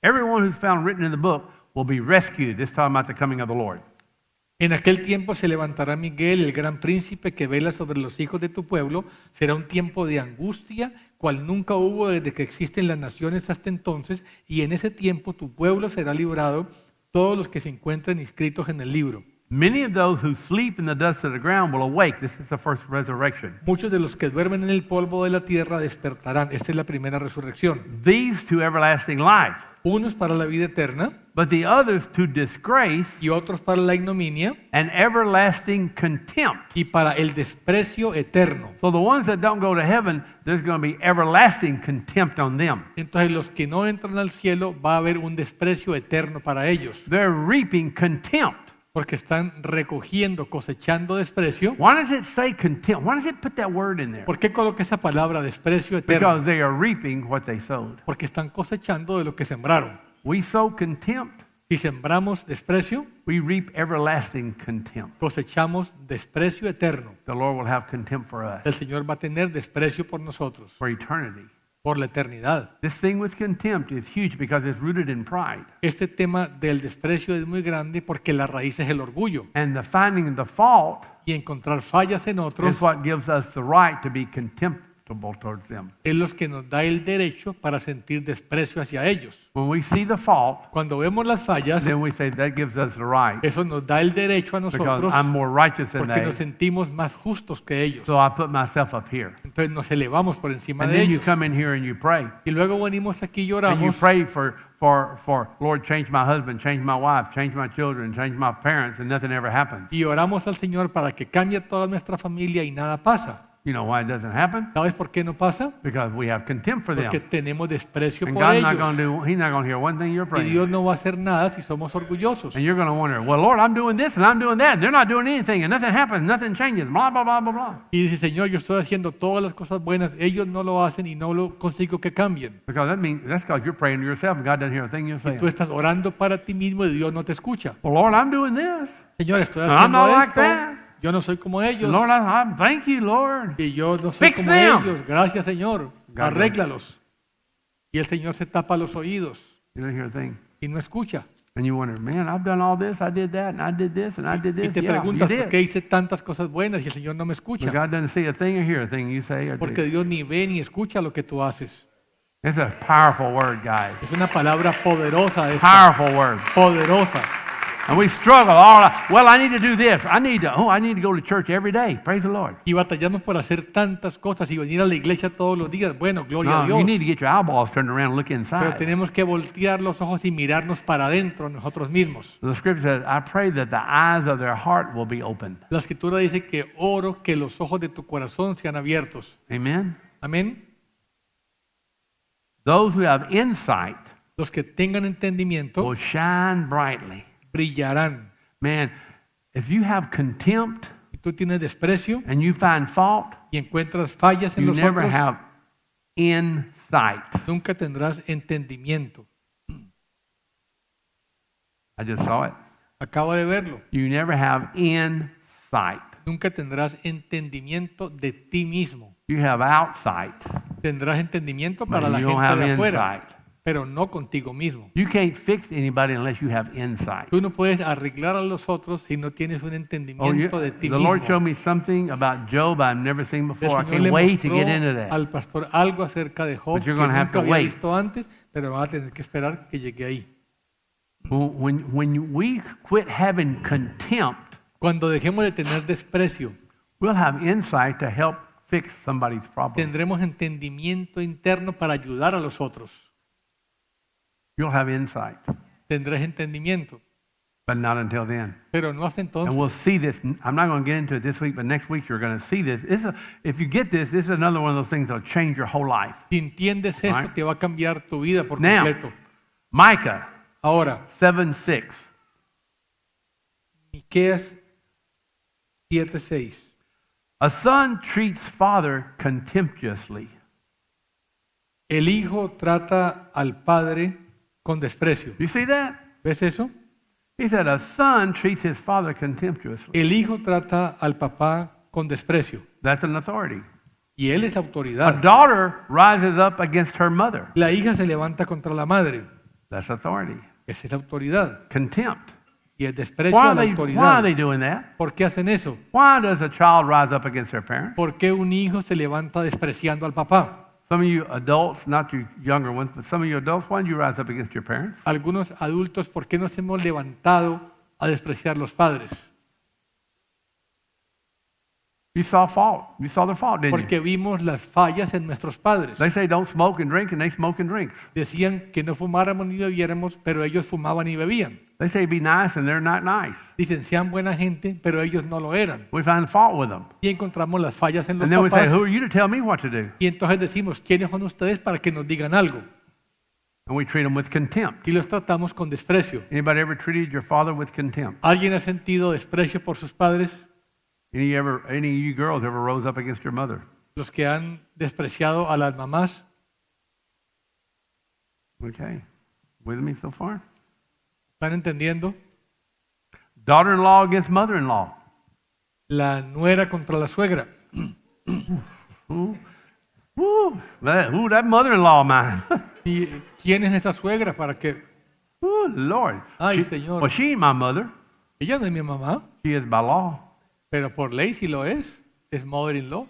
everyone who's found written in the book, will be rescued. This is talking about the coming of the Lord. En aquel tiempo se levantará Miguel, el gran príncipe que vela sobre los hijos de tu pueblo. Será un tiempo de angustia, cual nunca hubo desde que existen las naciones hasta entonces, y en ese tiempo tu pueblo será librado, todos los que se encuentren inscritos en el libro. Many of those who sleep in the dust of the ground will awake. This is the first resurrection. Muchos de los que duermen en el polvo de la tierra despertarán. Esta es la primera resurrección. These to everlasting life, Unos para la vida eterna but the others to disgrace y otros para la ignominia and everlasting contempt. y para el desprecio eterno. So the ones that don't go to heaven, there's going to be everlasting contempt on them. Entonces los que no entran al cielo va a haber un desprecio eterno para ellos, They're reaping contempt. porque están recogiendo, cosechando desprecio. Why does it say contempt? Why does it put that word in there? ¿Por qué coloca esa palabra desprecio eterno? Because they are reaping what they sowed. Porque están cosechando de lo que sembraron. We sow contempt, Si sembramos desprecio, we reap everlasting contempt. cosechamos desprecio eterno. The Lord will have contempt for us El Señor va a tener desprecio por nosotros, for eternity. por la eternidad. This thing with contempt is huge because it's rooted in pride. Este tema del desprecio es muy grande porque la raíz es el orgullo. And the finding the fault Y encontrar fallas en otros is what gives us the right to be contemptible towards them. es lo que nos da el derecho para sentir desprecio hacia ellos. When we see the fault, Cuando vemos las fallas, then we say that gives us the right eso nos da el derecho a because nosotros I'm more righteous than porque they. nos sentimos más justos que ellos. So I put myself up here. Entonces nos elevamos por encima And de then you ellos. come in here and you pray. Y luego venimos aquí y And you lloramos pray for Lord, change my husband, change my wife, change my children, change my parents, and nothing ever happens. y oramos al Señor para que cambie toda nuestra familia y nada pasa. You know why it doesn't happen? ¿Sabes por qué no pasa? Because we have contempt for them. Porque tenemos desprecio And por God's not going ellos. to He's not going to hear one thing you're Y praying. Dios no va a hacer nada si somos orgullosos. And you're going to wonder, well, Lord, I'm doing this and I'm doing that, and they're not doing anything, and nothing happens, nothing changes, blah, blah, blah, blah, blah. Y dice, Señor, yo estoy haciendo todas las cosas buenas, ellos no lo hacen y no lo consigo que cambien. Because that's because you're praying to yourself and God doesn't hear a thing you're Y saying. tú estás orando para ti mismo y Dios no te escucha. Well, Lord, I'm doing this. Señor, estoy And I'm not haciendo like esto, that. yo no soy como ellos. Lord, thank you, Lord. Y yo no soy Fix como them. ellos. Gracias, Señor. God Arréglalos. Y el Señor se tapa los oídos You don't hear a thing. y no escucha. And you wonder, man, I've done all this, I did that, and I did this, and I did Y this. te Yeah, you preguntas por did. qué hice tantas cosas buenas y el Señor no me But escucha. God doesn't see a thing or hear a thing you say or Porque do. Dios ni ve ni escucha lo que tú haces. It's a powerful word, guys. Es una palabra poderosa esta. Powerful word. Poderosa. And we struggle well, I need to do this. I need to go to church every day. Praise the Lord. Y batallamos por hacer tantas cosas y venir a la iglesia todos los días. Bueno, gloria a No, Dios. you need to get your eyeballs turned around and look Pero inside. tenemos que voltear los ojos y mirarnos para adentro nosotros mismos. The scripture says, I pray that the eyes of their heart will be opened. La escritura dice que oro que los ojos de tu corazón sean abiertos. Amen. Amén. Those who have insight Los que tengan entendimiento will shine brightly. brillarán. Man, if you have contempt Si tú tienes desprecio and you find fault, y encuentras fallas en you los never otros, have insight. nunca tendrás entendimiento. I just saw it. Acabo de verlo. You never have insight. Nunca tendrás entendimiento de ti mismo. You have outsight, Tendrás entendimiento but para la you don't gente have de afuera, insight. pero no contigo mismo. You can't fix anybody unless you have insight. Tú no puedes arreglar a los otros si no tienes un Oh, entendimiento de ti the mismo. Lord showed me something about Job I've never seen El before. I Señor le can't wait to mostró get into that. al pastor algo acerca de Job But que you're gonna have nunca to había wait. visto antes, pero vas a tener que esperar que llegue ahí. When we quit having contempt, Cuando dejemos de tener desprecio, we'll have insight to help fix somebody's problem. tendremos entendimiento interno para ayudar a los otros. You'll have insight, Tendrás entendimiento, but not until then. pero no hasta And entonces. we'll see this. I'm not going to get into it this week, but next week you're going to see this. If you get this, this is another one of those things that'll change your whole life. Si entiendes esto, Right. te va a cambiar tu vida por Now. completo. Micah Ahora, 7:6. Miqueas 7:6. A son treats father contemptuously. El hijo trata al padre con desprecio. You see that? ¿Ves eso? He said a son treats his father contemptuously. El hijo trata al papá con desprecio. That's an authority. Y él es A autoridad. daughter rises up against her mother. La hija se levanta contra la madre. That's authority. Esa es autoridad. Contempt. y el desprecio Why a are la they autoridad. doing that? ¿Por qué hacen eso? Why does a child rise up against their parent? ¿Por qué un hijo se levanta despreciando al papá? Some of you adults, not you younger ones, but some of you adults, why do you rise up against your parents? Algunos adultos, ¿por qué nos hemos levantado a despreciar los padres? You saw fault. You saw their fault, didn't you? Porque vimos las fallas en nuestros padres. They say don't smoke and drink, and they smoke and drinks. Decían que no fumáramos ni bebiéramos, pero ellos fumaban y bebían. They say be nice, and they're not nice. Dicen, sean buena gente, pero ellos no lo eran. We find fault with them. Y encontramos las fallas en los And then we say, papás. who are you to tell me what to do? Y entonces decimos, ¿quiénes son ustedes para que nos digan algo? And we treat them with contempt. Y los tratamos con desprecio. Anybody ever treated your father with contempt? ¿Alguien ha sentido desprecio por sus padres? Any of you girls ever rose up against your mother? Los que han despreciado a las mamás. Okay. With me so far? ¿Están entendiendo? Daughter-in-law against mother-in-law. La nuera contra la suegra. Ooh, that mother-in-law of mine. ¿Y quién es esa suegra para que? Ooh, Lord. Ay, Señor. Well, she ain't my mother. Ella no es mi mamá, She is by law. pero por ley sí lo es. Es mother-in-law.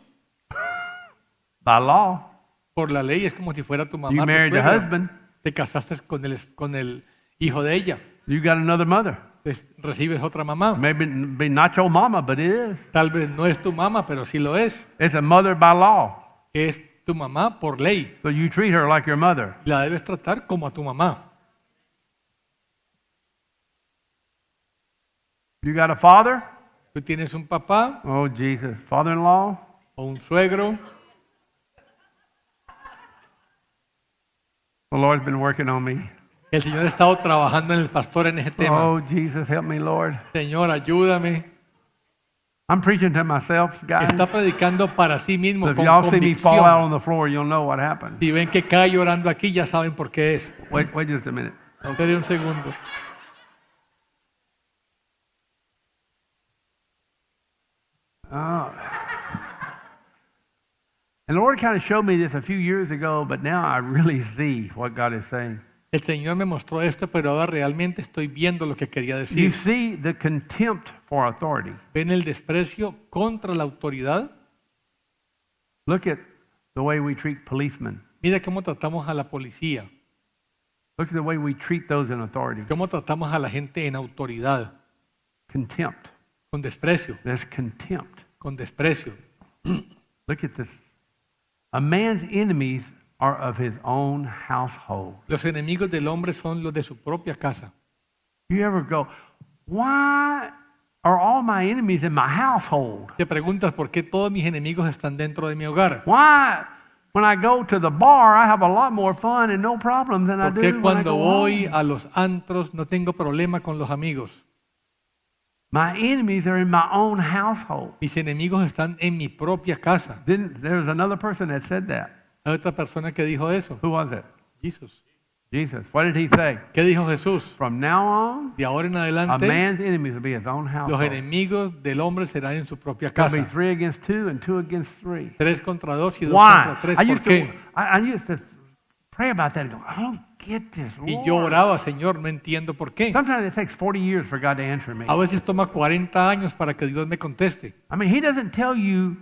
By law. Por la ley es como si fuera tu mamá. You Tu married the suegra. husband. Te casaste con el hijo de ella. You got another mother. Pues recibes otra mamá. Maybe be not your mama, but it is. Tal vez no es tu mamá, pero sí lo es. It's a mother by law. Es tu mamá por ley. So you treat her like your mother. La debes tratar como a tu mamá. You got a father? Tú tienes un papá Oh, Jesus. Father-in-law? o un suegro. The Lord's been working on me. El Señor ha estado trabajando en el pastor en ese tema. Oh, Jesus, help me, Lord. Señor, ayúdame. I'm preaching to myself, guys. Está predicando para sí mismo So if con y'all see me fall out convicción. on the floor, you'll know what happened. Si ven que cae llorando aquí, ya saben por qué es. Wait just a minute. Espere un segundo. Oh. And the Lord kind of showed me this a few years ago, but now I really see what God is saying. El Señor me mostró esto, pero ahora realmente estoy viendo lo que quería You decir. see the contempt for authority. ¿Ven el desprecio contra la autoridad? Look at the way we treat policemen. Mira cómo tratamos a la policía, Look at the way we treat those in authority. cómo tratamos a la gente en autoridad, Contempt. con desprecio, There's contempt. con desprecio. Look at this. A man's enemies are of his own household. Los enemigos del hombre son los de su propia casa. You ever go, why are all my enemies in my household? Te preguntas por qué todos mis enemigos están dentro de mi hogar. Why, when I go to the bar, I have a lot more fun and no problems than I ¿Por do qué when I cuando go voy home? a los antros no tengo problema con los amigos? My enemies are in my own household. Mis enemigos están en mi propia casa. Then there's another person that said that. Hay otra persona que dijo eso. Who was it? Jesús. Jesus. What did he say? ¿Qué dijo Jesús? From now on, De ahora en a adelante, man's enemies will be his own los household. enemigos del hombre serán en su propia There'll be casa. 3 against 2 and 2 against 3. 3 contra 2 y 2 Why? contra 3. I ¿Por used to, qué? I used to pray about that and go, I don't get this, Y yo Lord. oraba, Señor, no entiendo por qué. Sometimes it takes 40 years for God to answer me. A veces toma 40 años para que Dios me conteste. I mean, he doesn't tell you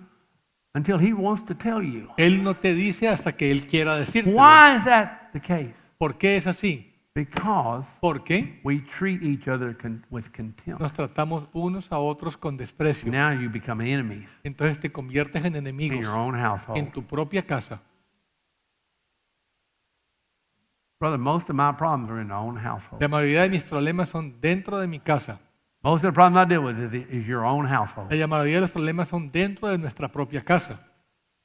until he wants to tell you. Él no te dice hasta que Él quiera decírtelo. Why is that the case? ¿Por qué es así? Because Porque we treat each other with contempt. nos tratamos unos a otros con desprecio. Now you become enemies Entonces te conviertes en in enemigos your own en household. tu propia casa. Brother, most of my problems are in our own household. La mayoría de mis problemas son dentro de mi casa. Most of the problems I deal with is your own household. La mayoría de los problemas son dentro de nuestra propia casa.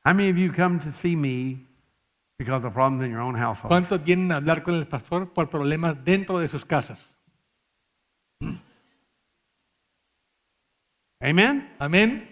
How many of you come to see me because of problems in your own household? ¿Cuántos vienen a hablar con el pastor por problemas dentro de sus casas? Amen? Amén.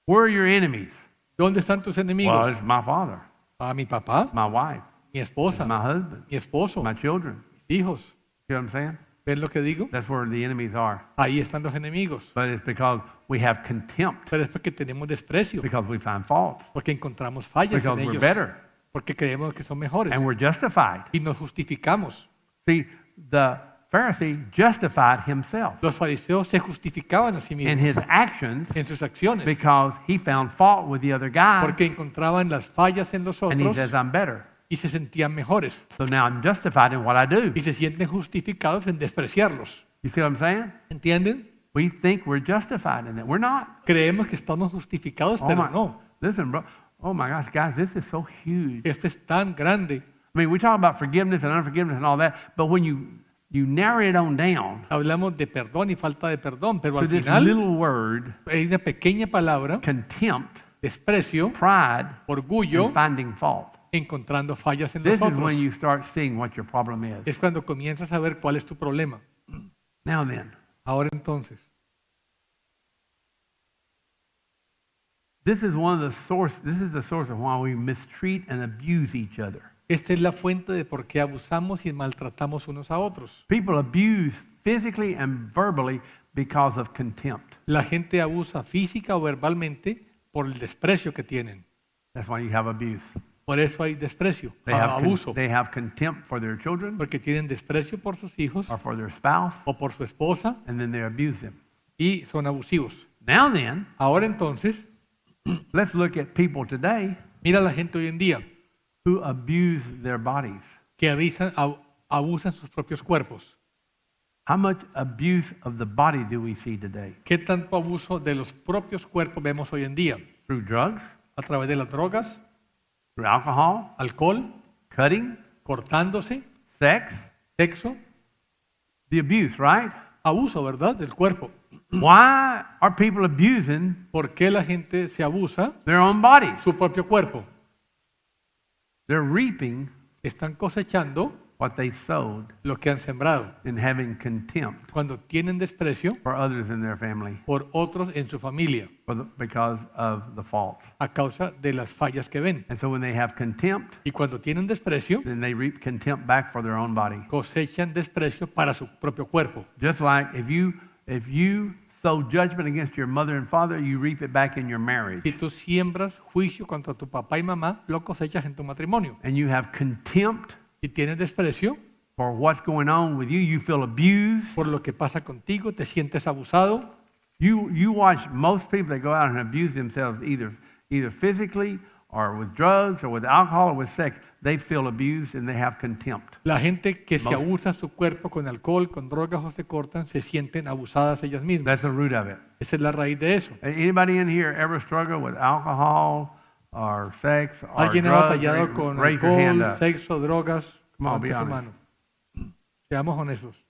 Where are your enemies? ¿Dónde están tus Well, enemigos? it's my father, A mi papá, my wife, mi esposa, my husband, mi esposo, my children. mis hijos. See what I'm saying? ¿Ven lo que digo? That's where the enemies are. Ahí están los enemigos. But it's because we have contempt, Pero es porque tenemos desprecio, because we find fault, porque encontramos fallas because en we're ellos, better, porque creemos que son mejores and we're justified. y nos justificamos. See, the Pharisee justified himself Los fariseos se justificaban a sí in his mismos actions en sus acciones because he found fault with the other guy, porque encontraban las fallas en los and he otros says, I'm better. y se sentían mejores So now I'm justified in what I do. y se sienten justificados en despreciarlos. You see what I'm saying? ¿Entienden? We think we're justified in that. We're not. Creemos que estamos justificados, Oh pero my, no. listen, bro. Oh my gosh, guys, this is so huge. Este es tan grande. I mean, we talk about forgiveness and unforgiveness and all that, but when you narrow it on down Hablamos de perdón y falta de perdón, pero to al this final little word, hay una pequeña palabra, contempt, desprecio, pride, orgullo, and finding fault. encontrando fallas en This is nosotros. when you start seeing what your problem is. Es cuando comienzas a ver cuál es tu problema. Now then, Ahora entonces, this is the source of why we mistreat and abuse each other. esta es la fuente de por qué abusamos y maltratamos unos a otros. People abuse physically and verbally because of contempt. La gente abusa física o verbalmente por el desprecio que tienen. That's why you have abuse. Por eso hay desprecio, abuso. They have contempt for their children Porque tienen desprecio por sus hijos or for their spouse, o por su esposa and then they abuse them. y son abusivos. Now then, Ahora entonces, let's look at people today mira la gente hoy en día who abuse their bodies. que abusan sus propios cuerpos. How much abuse of the body do we see today? ¿Qué tanto abuso de los propios cuerpos vemos hoy en día? Through drugs, A través de las drogas, through alcohol, alcohol, cutting, cortándose, sex, sexo, the abuse, right? abuso, ¿verdad? Del cuerpo. Why are people abusing ¿Por qué la gente se abusa their own bodies? su propio cuerpo? They're reaping Están cosechando what they sowed lo que han sembrado in having contempt cuando tienen desprecio for others in their family por otros en su familia because of the faults. a causa de las fallas que ven. And so when they have contempt, Y cuando tienen desprecio, then they reap contempt back for their own body. cosechan desprecio para su propio cuerpo. Just like if you sow judgment against your mother and father, you reap it back in your marriage. Si tú siembras juicio contra tu papá y mamá, lo cosechas en tu matrimonio. And you have contempt Si tienes desprecio for what's going on with you, you feel abused. por lo que pasa contigo, te sientes abusado. You watch most people that go out and abuse themselves either physically or with drugs or with alcohol or with sex. They feel abused and they have contempt. La gente que se Most- abusa su cuerpo con alcohol, con drogas o se cortan, se sienten abusadas ellas mismas. That's the root of it. Esa es la raíz de eso. Anybody in here ever struggle with alcohol or sex or ¿Alguien ha drugs? batallado con Raise your hand alcohol, up. sexo, drogas? Come on, be Levante su honest. mano. Seamos honestos.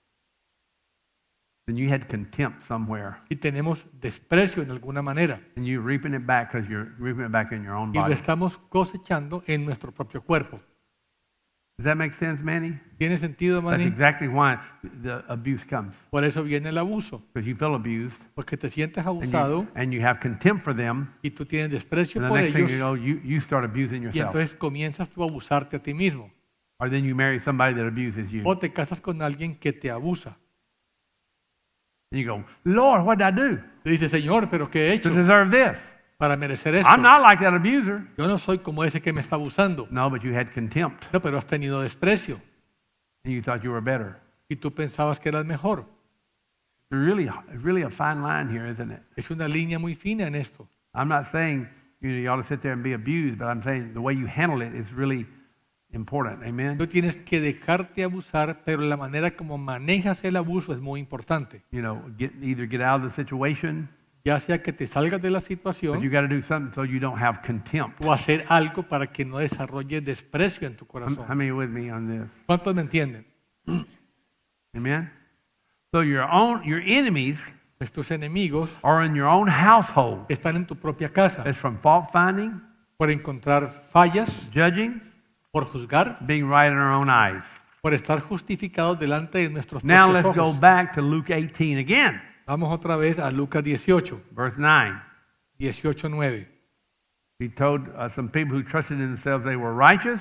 Then you had contempt somewhere, Y tenemos desprecio en alguna manera. and you're reaping it back because you're reaping it back in your own Y lo body. estamos cosechando en nuestro propio cuerpo. Does that make sense, Manny? ¿Tiene sentido, That's Manny? exactly why the abuse comes, Por eso viene el abuso. because you feel abused Porque te sientes and abusado you have contempt for them, y tú tienes desprecio and the por next thing ellos. you know, you start abusing Y yourself. entonces comienzas tú a abusarte a ti mismo. Or then you marry somebody that abuses you. O te casas con alguien que te abusa. And you go, Lord, what did I do Te dice, Señor, ¿pero qué he to hecho deserve this? para merecer esto? I'm not like that abuser. Yo no soy como ese que me está abusando. No, but you had contempt, No, pero has tenido desprecio. and you thought you were better. Y tú pensabas que eras mejor. Really a fine line here, isn't it? Es una línea muy fina en esto. I'm not saying you ought to sit there and be abused, but I'm saying the way you handle it is really important. Amen? Tú tienes que dejarte abusar, pero la manera como manejas el abuso es muy importante. You know, either get out of the situation, Ya sea que te salgas de la but you situación got to do something so you don't have contempt. o hacer algo para que no desarrolles desprecio en tu How corazón. many with me on this? ¿Cuántos me entienden? Amen? So your enemies Pues tus enemigos are in your own household. están en tu propia casa It's from fault finding, por encontrar fallas, judging, por juzgar, being right in our own eyes. por estar justificados delante de nuestros Now propios let's go ojos. back to Luke 18 again, Vamos otra vez a Lucas 18, verse 9. 18:9. He told some people who trusted in themselves they were righteous.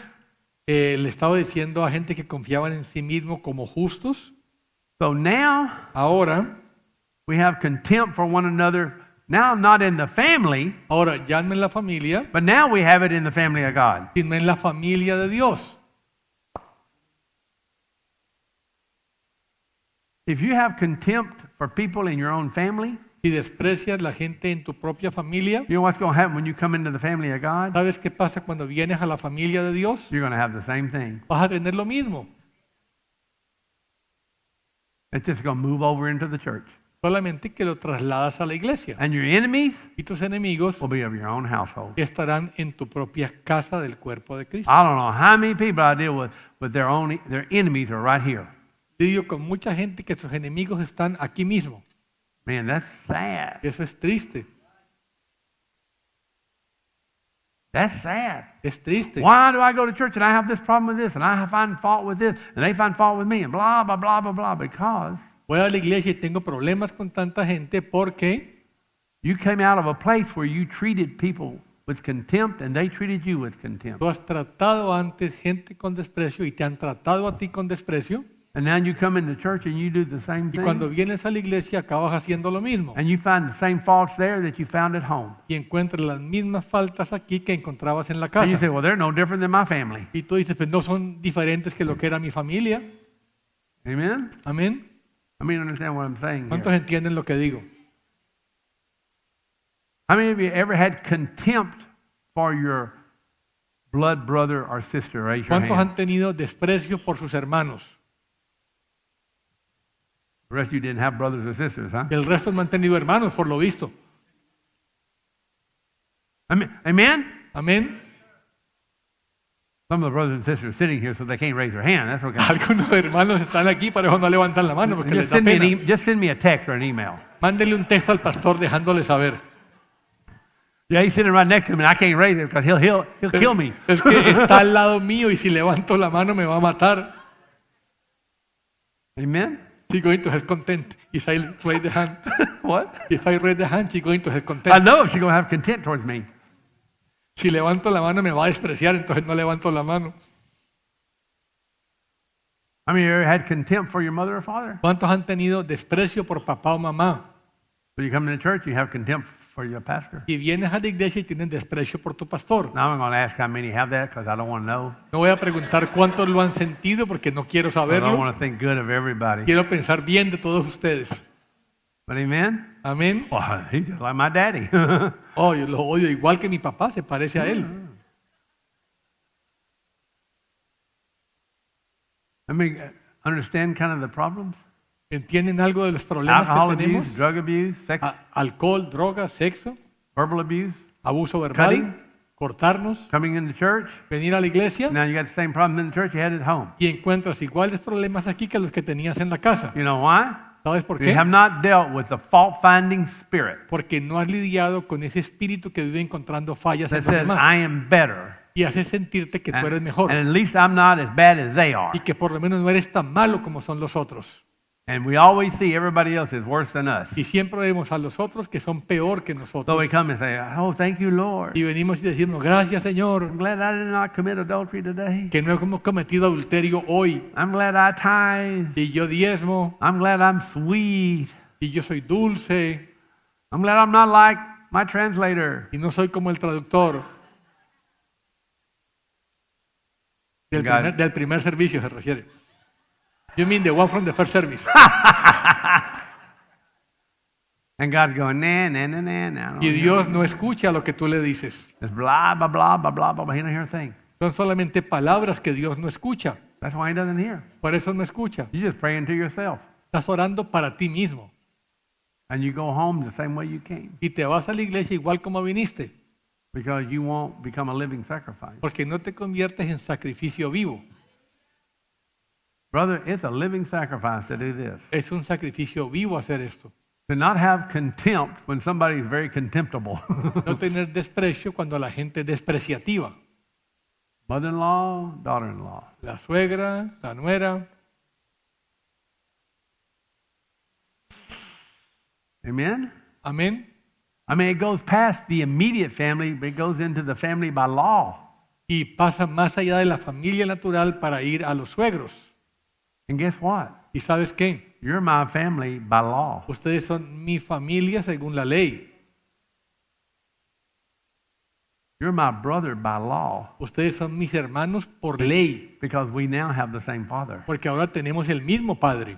Le estaba diciendo a gente que confiaban en sí mismo como justos. So now Ahora we have contempt for one another. Now not in the family, ya no en la familia, but now we have it in the family of God. sino en la familia de Dios. If you have contempt for people in your own family, si desprecias la gente en tu propia familia, you know what's going to happen when you come into the family of God? ¿sabes qué pasa cuando vienes a la familia de Dios? You're going to have the same thing. Vas a tener lo mismo. It's just going to move over into the church. Solamente que lo trasladas a la iglesia. And your enemies Y tus enemigos will be of your own household. estarán en tu propia casa del cuerpo de Cristo. I don't know how many people I deal with, but their enemies are right here. Digo con mucha gente que sus enemigos están aquí mismo. Man, that's sad. Eso es triste. That's sad. Es triste. Why do I go to church and I have this problem with this and I find fault with this and they find fault with me and blah, blah, blah, blah, blah? Because Voy a la iglesia y tengo problemas con tanta gente porque you came out of a place where you treated people with contempt and they treated you with contempt. tú has tratado antes gente con desprecio y te han tratado a ti con desprecio. And now you come into church and you do the same Y cuando thing. vienes a la iglesia acabas haciendo lo mismo. And you find the same faults there that you found at home. Y encuentras las mismas faltas aquí que encontrabas en la And you say, casa. well, they're no different than my family. Y tú dices, pues no son diferentes que lo que era mi familia. Amen? Amén. I mean, understand what I'm saying ¿Cuántos here? entienden lo que digo? How many of you ever had contempt for your blood brother or sister? Raise your ¿Cuántos hand. han tenido desprecio por sus hermanos? The rest of you didn't have brothers or sisters, huh? El resto no han tenido hermanos, por lo visto. Amen? Amén. Some of the brothers and sisters are sitting here so they can't raise their hand. That's okay. Algunos hermanos están aquí, pero no levantan la mano porque les Just da send, me pena. just send me a text or an email. Mándele un texto al pastor dejándole saber. Yeah, he's sitting right next to me and I can't raise it because he'll kill me. Es que está al lado mío y si levanto la mano me va a matar. Amen? She's going to have contempt. If I raise the hand, What? if I raise the hand, she's going to have I contempt. know she's going to have contempt towards me. Si levanto la mano me va a despreciar, entonces no levanto la mano. I mean, you ever had contempt for your mother or father? ¿Cuántos han tenido desprecio por papá o mamá? So you come to church, you have contempt for your pastor. Y vienes a la iglesia y tienes desprecio por tu pastor. Now I'm going to ask how many have that because I don't want to know. No voy a preguntar cuántos lo han sentido porque no quiero I don't saberlo. want to think good of everybody. Quiero pensar bien de todos ustedes. But amen? Amén. Well, he's just like my daddy. Oh, yo lo odio igual que mi papá, se parece a él. I mean, understand kind of the problems? ¿Entienden algo de los problemas Alcohol que tenemos? abuse, drug abuse, sex, Alcohol, drogas, sexo, verbal abuse, abuso verbal, Cutting. cortarnos, coming into church. venir a la iglesia Now you got the same problems in the church you had at home. y encuentras iguales problemas aquí que los que tenías en la casa. You know why? ¿Sabes por You qué? have not dealt with the fault-finding spirit Porque no has lidiado con ese espíritu que vive encontrando fallas that en los says, demás I am better. y hace sentirte que tú eres mejor And at least I'm not as bad as they are. y que por lo menos no eres tan malo como son los otros. And we always see everybody else is worse than us. Y siempre vemos a los otros que son peor que So nosotros. we come and say, oh, thank you, Lord. Y venimos y decimos, gracias Señor, I'm glad I did not commit adultery today. que no hemos cometido adulterio hoy. I'm glad I tithe. Y yo diezmo, I'm glad I'm sweet. y yo soy dulce, I'm glad I'm not like my translator. y no soy como el traductor. Del primer servicio se refiere. You mean the one from the first service. And God's going, nah, nah, nah, nah, nah. Y Dios no escucha lo que tú le dices. It's blah, blah, blah, blah, blah, blah, blah. He don't hear a thing. Son solamente palabras que Dios no escucha. That's why he doesn't hear. Por eso no escucha. You're just praying to yourself. Estás orando para ti mismo. And you go home the same way you came. Y te vas a la iglesia igual como viniste. Because you won't become a living sacrifice. Porque no te conviertes en sacrificio vivo. Brother, it's a living sacrifice to do this. Es un sacrificio vivo hacer esto. To not have contempt when somebody is very contemptible. No tener desprecio cuando la gente es despreciativa. Mother-in-law, daughter-in-law. La suegra, la nuera. Amen? Amén. I mean, it goes past the immediate family, but it goes into the family by law. Y pasa más allá de la familia natural para ir a los suegros. And guess what? ¿Y sabes qué? You're my family by law. Ustedes son mi familia según la ley. You're my brother by law. Ustedes son mis hermanos por ley. Because we now have the same father. Porque ahora tenemos el mismo padre.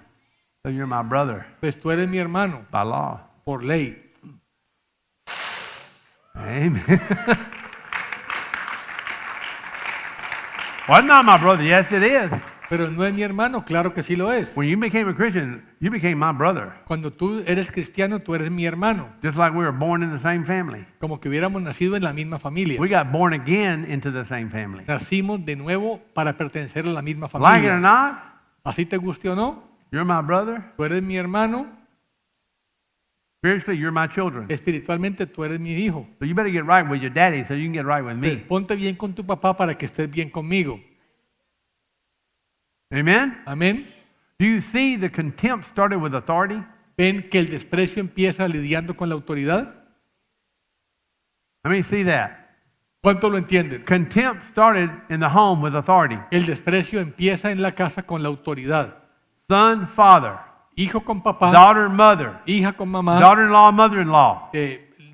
So you're my brother Pues tú eres mi hermano by law. por ley. Amen. Well, not my brother. Yes, it is. Pero no es mi hermano, claro que sí lo es. When you became a Christian, you became my brother. Cuando tú eres cristiano, tú eres mi hermano. Just like we were born in the same family. Como que hubiéramos nacido en la misma familia. We got born again into the same family. Nacimos de nuevo para pertenecer a la misma Like it or familia. not, Así te guste o no, you're my brother. tú eres mi hermano. Spiritually, you're my children. Espiritualmente tú eres mi hijo. So you better get right with your daddy so you can get right with Pues me. ponte bien con tu papá para que estés bien conmigo. Amen? Amén. Do you see the contempt started with authority? ¿Ven que el desprecio empieza lidiando con la autoridad? Let me see that. ¿Cuánto lo entienden? Contempt started in the home with authority. El desprecio empieza en la casa con la autoridad. Son, father. Hijo con papá, Daughter, mother. hija con mamá, Daughter-in-law, mother-in-law.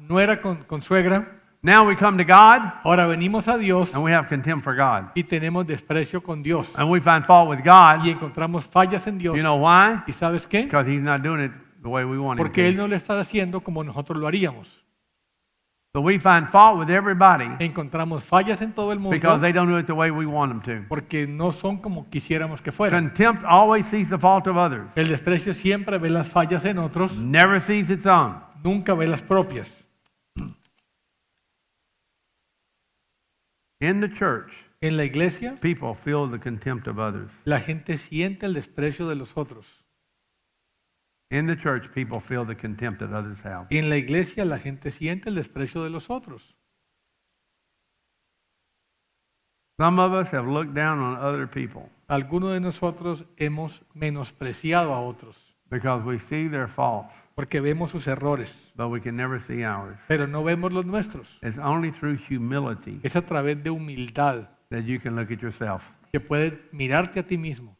nuera con suegra. Now we come to God Ahora venimos a Dios and we have contempt for God. y tenemos desprecio con Dios. And we find fault with God. Y encontramos fallas en Dios. You know why? ¿Y sabes qué? Because He's not doing it the way we want Him Porque Él to. no lo está haciendo como nosotros lo haríamos. So we find fault with everybody Encontramos fallas en todo el because mundo they don't do it the way we want them to. porque no son como quisiéramos que fueran. Contempt always sees the fault of others, El desprecio siempre ve las fallas en otros, never sees its own. nunca ve las propias. In the church, En la iglesia, people feel the contempt of others. la gente siente el desprecio de los otros. In the church, people feel the contempt that others have. En la iglesia, la gente siente el desprecio de los otros. Some of us have looked down on other people Algunos de nosotros hemos menospreciado a otros because we see their faults, porque vemos sus errores, but we can never see ours. pero no vemos los nuestros. It's only through humility Es a través de humildad that you can look at yourself. que puedes mirarte a ti mismo.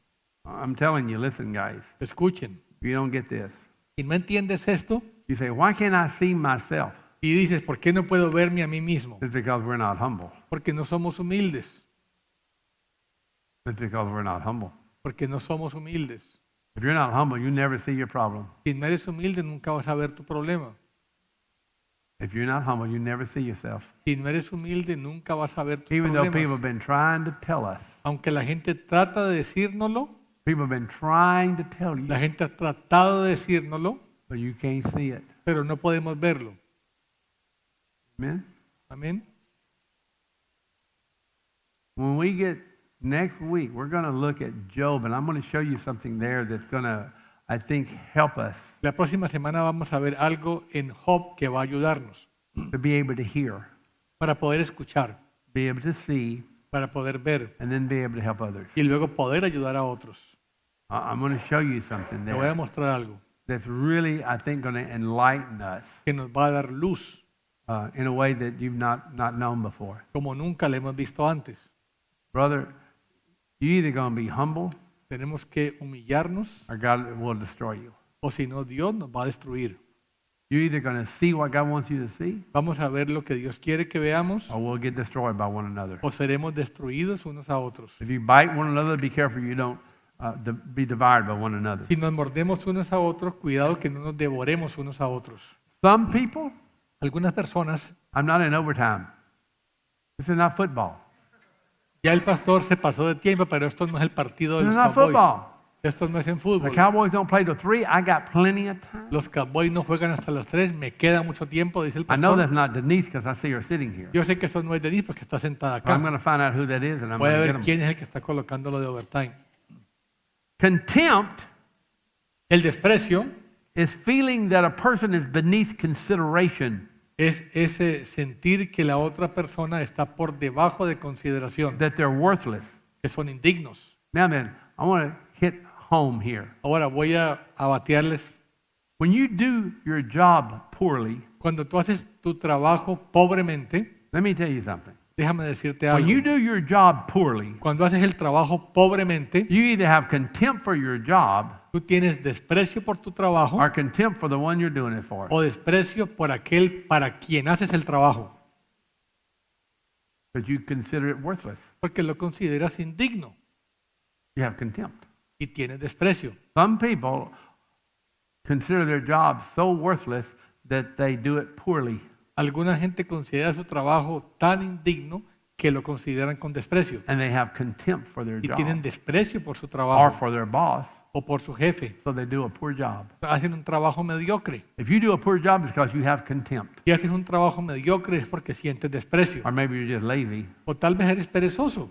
I'm telling you, listen, guys, Escuchen, if you don't get this, si no entiendes esto you say, why can't I see myself? y dices, ¿por qué no puedo verme a mí mismo? It's because we're not humble. Porque no somos humildes, It's because we're not humble. porque no somos humildes. If you're not humble, you never see your problem. Si no eres humilde, nunca vas a ver tu problema. If you're not humble, you never see yourself. Si no eres humilde, nunca vas a ver tus Even though people have problemas. been trying to tell us, Aunque la gente trata de decírnoslo, people have been trying to tell you, la gente ha tratado de decírnoslo, but you can't see it. pero no podemos verlo. Amen? Amén. When we get next week, we're going to look at Job, and I'm going to show you something there that's going to, I think, help us La próxima semana vamos a ver algo en Job que va a ayudarnos to be able to hear, para poder escuchar, be able to see, para poder ver and then be able to help others. y luego poder ayudar a otros. I'm going to show you something Te voy a there mostrar algo that's really, I think, going to enlighten us que nos va a dar luz in a way that you've not known before. como nunca le hemos visto antes. Brother, you're either going to be humble Tenemos que humillarnos or God will destroy you. o si no, Dios nos va a destruir. You're either going to see what God wants you to see Vamos a ver lo que Dios quiere que veamos or we'll get destroyed by one another. o seremos destruidos unos a otros. If you bite one another, be careful you don't be devoured by one another. Si nos mordemos unos a otros, cuidado que no nos devoremos unos a otros. Some people, Algunas personas, I'm not in overtime. This is not football. ya el pastor se pasó de tiempo, pero esto no es el partido de This los is not Cowboys. football. Esto no es en The fútbol. Cowboys don't play till 3. I got plenty of time. Los Cowboys no juegan hasta las 3, me queda mucho tiempo, dice el I know that's pastor. not Denise because I see her sitting here. Yo sé que eso no es Denise porque está sentada But I'm acá. going to find out who that is and I'm Voy a going to ver get them. quién es el que está colocándolo de overtime. Contempt El desprecio is feeling that a person is beneath consideration, es ese sentir que la otra persona está por debajo de consideración, that they're worthless. que son indignos. Now then, I want to hit home here. Ahora voy a batearles. When you do your job poorly, Cuando tú haces tu trabajo pobremente, let me tell you something. déjame decirte When you algo. do your job poorly, Cuando haces el trabajo pobremente, you either have contempt for your job tú tienes desprecio por tu trabajo or contempt for the one you're doing it for. o desprecio por aquel para quien haces el trabajo, Because you consider it worthless. porque lo consideras indigno You have contempt. y tienes desprecio. Some people consider their job so worthless that they do it poorly. Alguna gente considera su trabajo tan indigno que lo consideran con desprecio And they have contempt for their y tienen job desprecio por su or trabajo for their boss, o por su jefe. so they do a poor job. Hacen un trabajo mediocre. If you do a poor job, it's because you have contempt. Si haces un trabajo mediocre es porque sientes desprecio. Or maybe you're just lazy. O tal vez eres perezoso.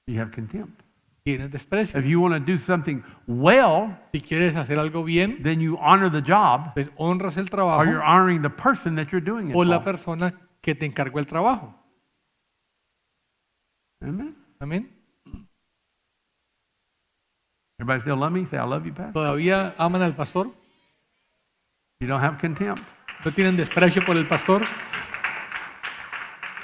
You have contempt. Tienes desprecio. If you want to do something well, Si quieres hacer algo bien, then you honor the job, pues honras el or trabajo you're honoring the person that you're doing it o la for. persona que te encargó el trabajo. Amen. Amén. Everybody still love me? Say, I love you, Pastor. ¿Todavía aman al pastor? You don't have contempt. ¿No tienen desprecio por el pastor?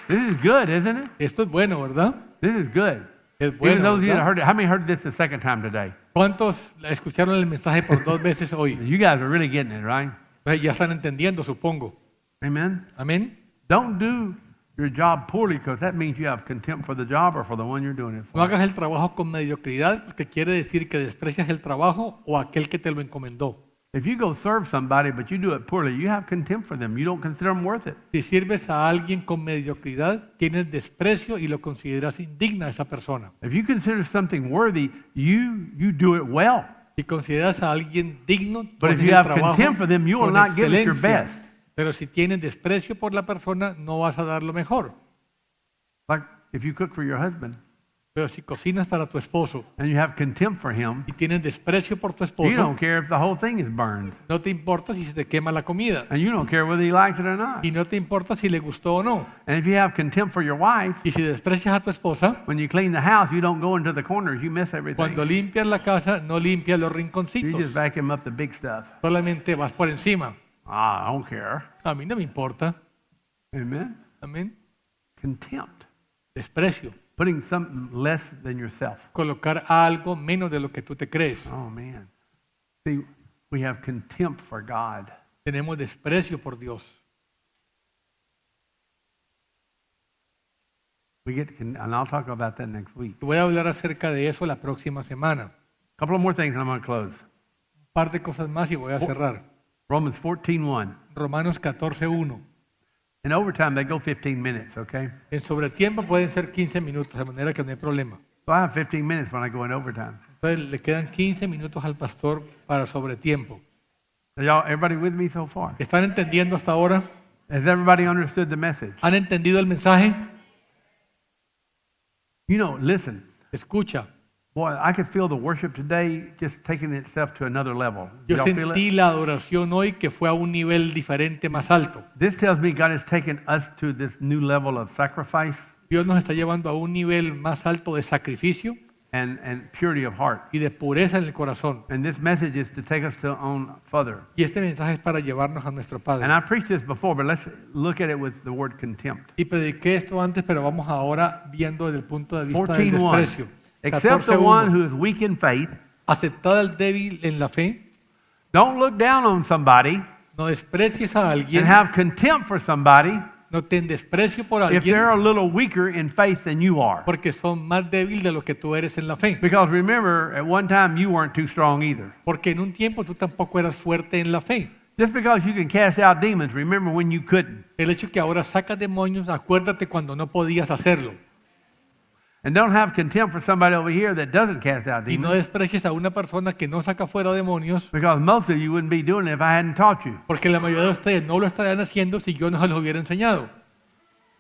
This is good, isn't it? Esto es bueno, ¿verdad? This is good. Es Even bueno, those of you that ¿verdad? heard it, how many heard this the second time today? ¿Cuántos escucharon el mensaje por 2 veces hoy? You guys are really getting it, right? Pues ya están entendiendo, supongo. Amen. Amén. Don't do your job poorly because that means you have contempt for the job or for the one you're doing it No for. hagas el trabajo con mediocridad porque quiere decir que desprecias el trabajo o aquel que te lo encomendó. If you go serve somebody but you do it poorly, you have contempt for them. You don't consider them worth it. Si sirves a alguien con mediocridad, tienes desprecio y lo consideras indigna a esa persona. If you consider something worthy, you do it well. Si consideras a alguien digno, tú But if haces you el have trabajo contempt for them, you will con not give it your excelencia. best. Pero si tienes desprecio por la persona, no vas a dar lo mejor. Like if you cook for your husband Pero si cocinas para tu esposo and you have contempt for him, y tienes desprecio por tu you esposo, don't care if the whole thing is burned. no te importa si se te quema la comida. And you don't care whether he likes it or not. Y no te importa si le gustó o no. And if you have contempt for your wife, Y si desprecias a tu esposa, when you clean the house, you don't go into the corners, you miss everything. cuando limpias la casa, no limpias los You rinconcitos. just vacuum up the big stuff. Solamente vas por encima. I don't care. A mí no me importa. Amen. Amén. Contempt. Desprecio. Putting something less than yourself. Colocar algo menos de lo que tú te crees. Oh, man. See, we have contempt for God. Tenemos desprecio por Dios. And I'll talk about that next week. Voy a hablar acerca de eso la próxima semana. A couple of more things and I'm going to close. Un par de cosas más y voy a cerrar. Romans 14:1. Romanos 14:1. In overtime, they go 15 minutes, okay? En sobretiempo pueden ser 15 minutos, de manera que no hay problema. So I have 15 minutes when I go in overtime. Entonces le quedan 15 minutos al pastor para sobretiempo. Everybody with me so far? ¿Están entendiendo hasta ahora? Has everybody understood the message? ¿Han entendido el mensaje? You know, listen. Escucha. Boy, I could feel the worship today just taking itself to another level. Yo Y'all feel sentí it? la adoración hoy que fue a un nivel diferente, más alto. This tells me God has taken us to this new level of sacrifice Dios nos está llevando a un nivel más alto de sacrificio and purity of heart. y de pureza en el corazón. And this message is to take us to on further. Y este mensaje es para llevarnos a nuestro Padre. And I preached this before, but let's look at it with the word contempt. Y prediqué esto antes, pero vamos ahora viendo desde el punto de vista del 14:1. desprecio. Except the one 14:1. who is weak in faith, Aceptad al débil en la fe, don't look down on somebody no desprecies a alguien, and have contempt for somebody no ten desprecio por if they're alguien, a little weaker in faith than you are. porque son más débil de lo que tú eres en la fe. Because remember, at one time you weren't too strong either. Porque en un tiempo tú tampoco eras fuerte en la fe. Just because you can cast out demons, remember when you couldn't. El hecho que ahora sacas demonios, acuérdate cuando no podías hacerlo. And don't have contempt for somebody over here that doesn't cast out Y no demons. desprecies a una persona que no saca fuera demonios, Because most of you wouldn't be doing it if I hadn't taught you. porque la mayoría de ustedes no lo estarían haciendo si yo no se los hubiera enseñado.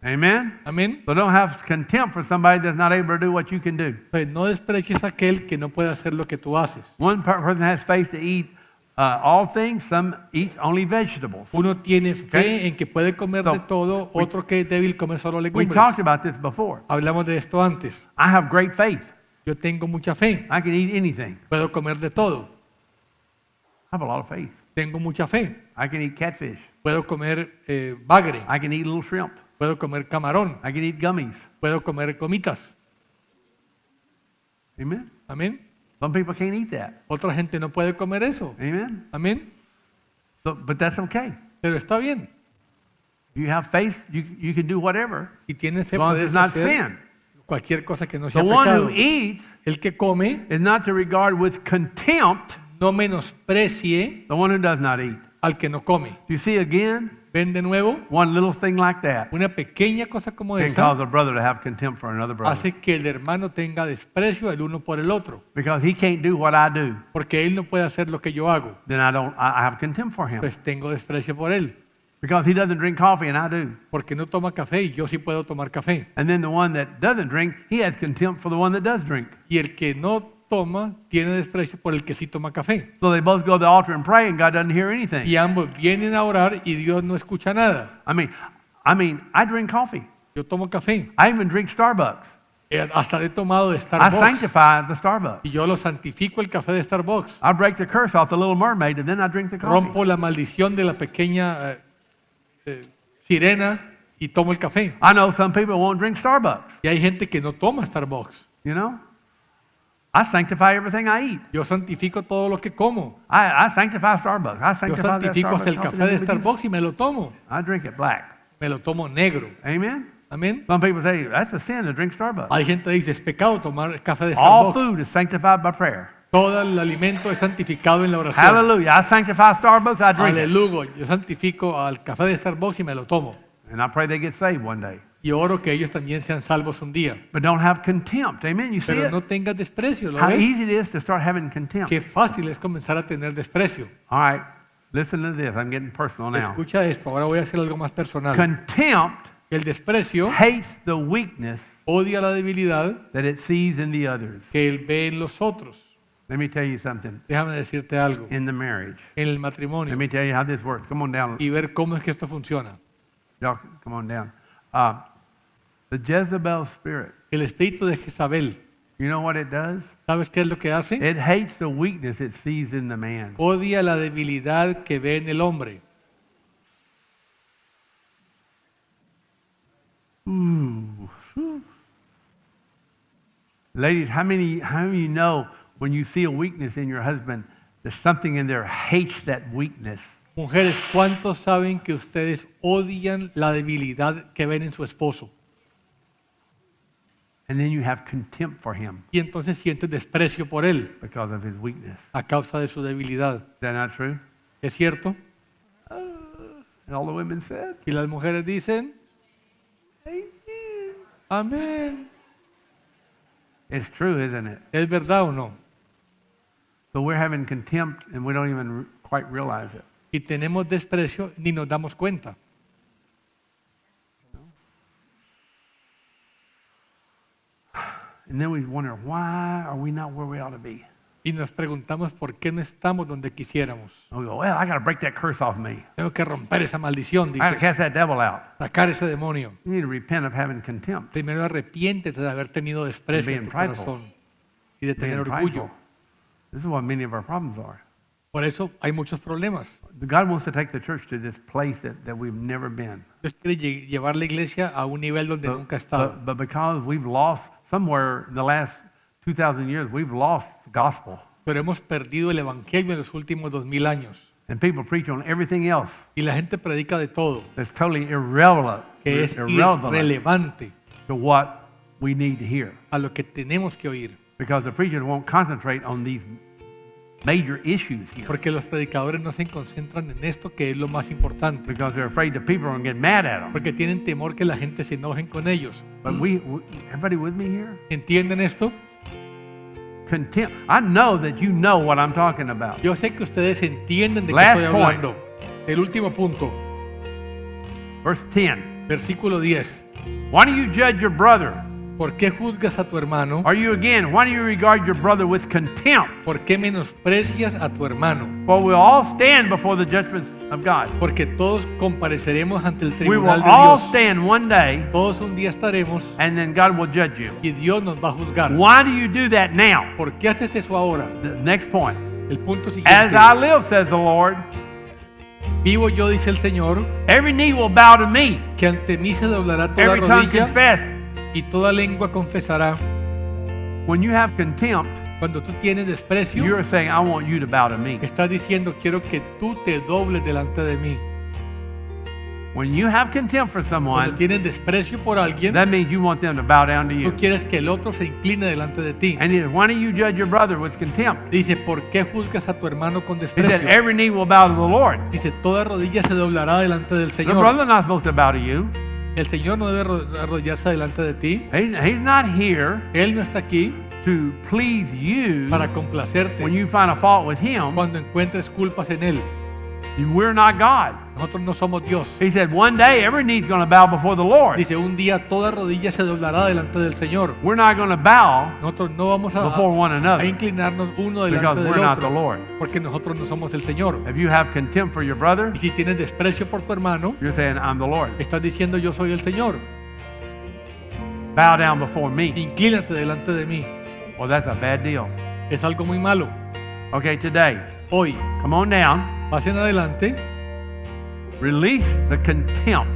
Amen? Amén. So don't have contempt for somebody that's not able to do what you can do. Pues no desprecies a aquel que no puede hacer lo que tú haces. One person has faith to eat all things, some eat only vegetables. Uno tiene fe Okay. en que puede comer So, de todo, otro que es débil come solo We legumbres. talked about this before. Hablamos de esto antes. I have great faith. Yo tengo mucha fe, I can eat anything. puedo comer de todo. I have a lot of faith. Tengo mucha fe, I can eat catfish. puedo comer bagre, I can eat little shrimp. puedo comer camarón, I can eat gummies. puedo comer gomitas. Amen? Amén. Some people can't eat that. Otra gente no puede comer eso. Amen? Amén. So, but that's okay. Pero está bien. If you have faith, you can do whatever, Si tienes fe, as long as puedes it's not hacer sin. cualquier cosa que no The sea one pecado. who eats El que come is not to regard with contempt no menosprecie the one who does not eat. al que no come. You see again, ¿Ven de nuevo? one little thing like that Una pequeña cosa como can esa cause a brother to have contempt for another brother. hace que el hermano tenga desprecio el uno por el otro, Because he can't do what I do, porque él no puede hacer lo que yo hago, then I have contempt for him. pues tengo desprecio por él, Because he doesn't drink coffee and I do. porque no toma café y yo sí puedo tomar café. And then the one that doesn't drink, he has contempt for the one that does drink. Y el que no toma tiene desprecio por el que sí toma café. So they both go to the altar and pray and God doesn't hear anything. Y ambos vienen a orar y Dios no escucha nada. I mean, I drink coffee. Yo tomo café, I even drink Starbucks. hasta he tomado de I Starbucks. sanctify the Starbucks. Y yo lo santifico el café de Starbucks. I break the curse off the Little Mermaid and then I drink the coffee. Rompo la maldición de la pequeña sirena y tomo el café. I know some people won't drink Starbucks, Y hay gente que no toma Starbucks. you know. I sanctify everything I eat. Yo santifico todo lo que como. I sanctify Starbucks. I Yo sanctify that santifico hasta el Starbucks coffee café de in the name of Starbucks y me lo tomo. Jesus. I drink it black. Me lo tomo negro. Amen. Amén. Some people say that's a sin to drink Starbucks. Hay gente que dice, es pecado tomar café de All Starbucks. food is sanctified by prayer. Todo el alimento es santificado en la oración. Hallelujah. I sanctify Starbucks. I drink it. Aleluya. Yo santifico al café de Starbucks y me lo tomo. And I pray they get saved one day. Y oro que ellos también sean salvos un día. But don't have contempt. Amen. You see Pero it? no tengas desprecio, ¿lo How ves? easy it is to start having contempt. Qué fácil es comenzar a tener desprecio. All right. Listen to this. I'm getting personal now. Escucha esto, ahora voy a hacer algo más personal. Contempt El desprecio hates the weakness odia la debilidad that it sees in the others. que él ve en los otros. Let me tell you something. Déjame decirte algo. In the marriage, En el let matrimonio me tell you how this works. Come on down. y ver cómo es que esto funciona. Y'all, come on down. The Jezebel spirit, El espíritu de Jezabel, you know what it does? ¿sabes qué es lo que hace? It hates the weakness it sees in the man. Odia la debilidad que ve en el hombre. Ooh. Ladies, how many of you know when you see a weakness in your husband, there's something in there hates that weakness? Mujeres, ¿cuántos saben que ustedes odian la debilidad que ven en su esposo? And then you have contempt for him Y entonces sienten desprecio por él because of his weakness. a causa de su debilidad. Is that not true? ¿Es cierto? And all the women said, Y las mujeres dicen, Amen. amén. It's true, isn't it? ¿Es verdad o no? So we're having contempt and we don't even quite realize it. Y tenemos desprecio ni nos damos cuenta. And then we wonder, why are we not where we ought to be? Y nos preguntamos por qué no estamos donde quisiéramos. And we go, well, I got to break that curse off me. Tengo que romper esa maldición, I got to cast dices. that devil out. Sacar ese demonio. You need to repent of having contempt. Primero arrepiéntete de haber tenido desprecio en Being tu prideful. corazón y de tener Being orgullo. prideful. This is what many of our problems are. Por eso hay muchos problemas. God wants to take the church to this place that we've never been. Dios quiere llevar la iglesia a un nivel donde nunca ha estado. But because we've lost, somewhere in the last 2,000 years, we've lost the gospel. Pero hemos perdido el evangelio en los últimos 2000 años. And people preach on everything else Y la gente predica de todo, that's totally irrelevant, que es irrelevant irrelevante to what we need to hear. a lo que tenemos que oír. Because the preachers won't concentrate on these major issues here. Porque los predicadores no se concentran en esto que es lo más importante. Because they're afraid that people are going to get mad at them. Porque tienen temor que la gente se enojen con ellos. But everybody with me here? ¿Entienden esto? Contempt. I know that you know what I'm talking about. Yo sé que ustedes entienden de qué Last estoy hablando. El último punto, Verse 10. versículo 10. Why do you judge your brother? ¿Por qué juzgas a tu hermano? Why do you regard your brother with contempt? ¿Por qué menosprecias a tu hermano? For we'll all stand before the judgment of God. Porque todos compareceremos ante el We will tribunal de all Dios. stand one day, Todos un día estaremos and then God will judge you. y Dios nos va a juzgar. Why do you do that now? ¿Por qué haces eso ahora? The next point. El punto As siguiente. I live, says the Lord, Vivo yo, dice el Señor, every knee will bow to me. que ante mí se doblará toda Every tongue rodilla confess. y toda lengua confesará. When you have contempt, Cuando tú tienes desprecio, you're saying, I want you to bow to me. estás diciendo, quiero que tú te dobles delante de mí. When you have contempt for Cuando someone, tienes desprecio por alguien, that means you want them to bow down to tú you. quieres que el otro se incline delante de ti. And he says, why do you judge your brother with contempt? Dice, ¿por qué juzgas a tu hermano con He said, desprecio? every knee will bow to the Lord. Dice, toda rodilla se doblará delante del The Señor. brother's not supposed to bow to you. El Señor no debe arrodillarse delante de ti. He's not here Él no está aquí to please you para complacerte when you find a fault with him. cuando encuentres culpas en Él. We're not God. Nosotros no somos Dios. He said, one day every knee's going to bow before the Lord. Dice, un día toda rodilla se doblará delante del Señor. We're not going to bow Nosotros no vamos before one a another inclinarnos uno because delante we're del not the otro, Lord. porque nosotros no somos el Señor. If you have contempt for your brother, Y si tienes desprecio por tu hermano, you're saying, I'm the Lord. estás diciendo, yo soy el Señor. Bow down before me. Inclínate delante de mí. Well, that's a bad deal. Es algo muy malo. Okay, today, Hoy, come on down. pasen adelante, Release the contempt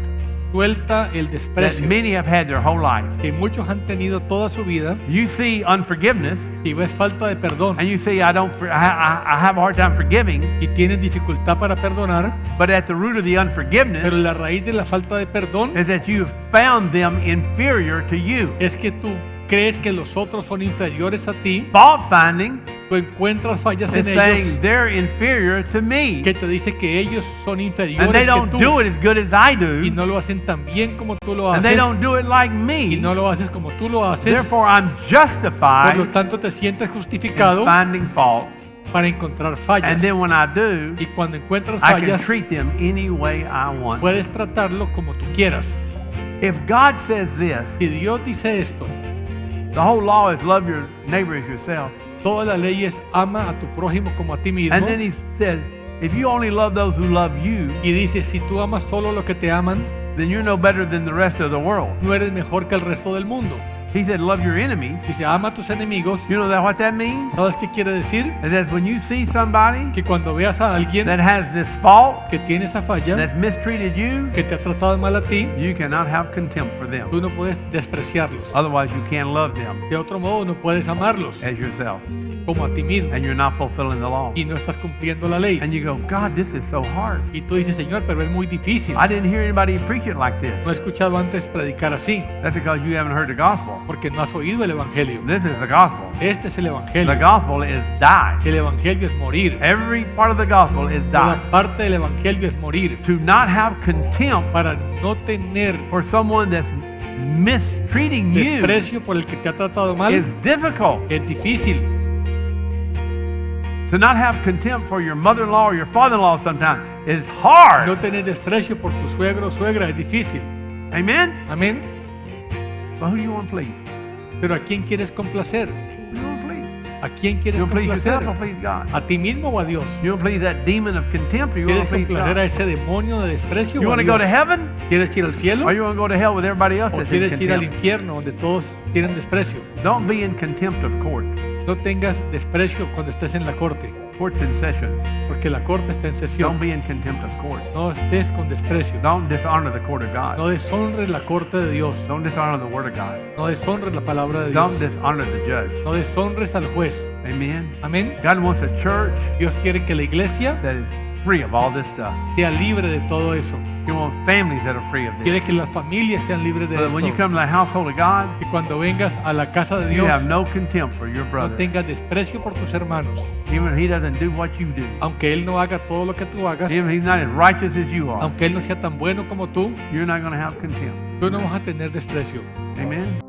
suelta el that desprecio many have had their whole life. que muchos han tenido toda su vida. You see unforgiveness, Si ves falta de perdón and you see, I have a hard time forgiving, y tienes dificultad para perdonar, but at the root of the unforgiveness pero la raíz de la falta de perdón is that you found them inferior to you. es que tú crees que los otros son inferiores a ti. Fault finding Tú encuentras fallas is en saying ellos they're inferior to me, que te dice que ellos son and inferiores they que don't tú do it as good as I y do, no lo hacen tan bien como tú lo and they haces don't do it like y me. no lo haces como tú lo haces. Therefore, I'm Por justified lo tanto te sientes in justificado finding fault, para encontrar fallas. and then when I do, Y cuando encuentras I can fallas, treat them any way I want. puedes tratarlo como tú quieras. If God says this, Si Dios dice esto, the whole law is love your neighbor as yourself. toda la ley es ama a tu prójimo como a ti mismo. And then he says, if you only love those who love you, Y dice, si tú amas solo lo que te aman, then you're no better than the rest of the world. no eres mejor que el resto del mundo. He said, love your enemies. Dice, ama a tus enemigos. You know what that means? ¿Sabes qué quiere decir? It says when you see somebody Que cuando veas a alguien that has this fault, que tiene esa falla, that's mistreated you, que te ha tratado mal a ti, you cannot have contempt for them. tú no puedes despreciarlos. Otherwise, you can't love them De otro modo, no puedes amarlos as yourself. como a ti mismo. And you're not fulfilling the law. Y no estás cumpliendo la ley. And you go, God, this is so hard. Y tú dices, Señor, pero es muy difícil. I didn't hear anybody preach it like this. No he escuchado antes predicar así, That's because you haven't heard the gospel. porque no has oído el Evangelio. This is the gospel. Este es el The Evangelio. gospel is die. El Evangelio es morir. Every part of the gospel is Toda die. parte del Evangelio es morir. To not have contempt Para no tener for someone that's mistreating you desprecio por el que te ha tratado is mal difficult. es difícil. To not have contempt for your mother-in-law or your father-in-law sometimes is hard. No tener desprecio por tu suegro o suegra es difícil. Amen? Amén. But who you want to please? Pero ¿a quién quieres complacer? Who you want to please? ¿A quién quieres You want to please complacer? yourself or please God? ¿A ti mismo o a Dios? You want to please that demon of contempt or you want ¿Quieres to please complacer a God? ese demonio de desprecio You o a want to go Dios? to heaven ¿Quieres ir al cielo or you want to go to hell with everybody else o that's in quieres ir al contempt? infierno donde todos tienen desprecio? Don't be in contempt of court. No tengas desprecio cuando estés en la corte, Court's in session. porque la corte está en Don't sesión. be in contempt of court. No estés con desprecio. Don't dishonor the court of No God. deshonres la corte de Dios. Don't dishonor the word of God. No deshonres la palabra de Don't Dios. dishonor the judge. No deshonres al juez. Amen. Amén. God wants a church Dios quiere que la iglesia that is free of all this stuff. sea libre de todo eso. He wants families that are free of this. Quiere que las familias sean libres de So that when you esto. come to the household of God, Y cuando vengas a la casa de you Dios, have no contempt for your no brother. tengas desprecio por tus hermanos. Even if he doesn't do what you do. Aunque Él no haga todo lo que tú hagas, Even if he's not as righteous as you are. aunque Él no sea tan bueno como tú, You're not going to have contempt. tú no vas a tener desprecio. Amen.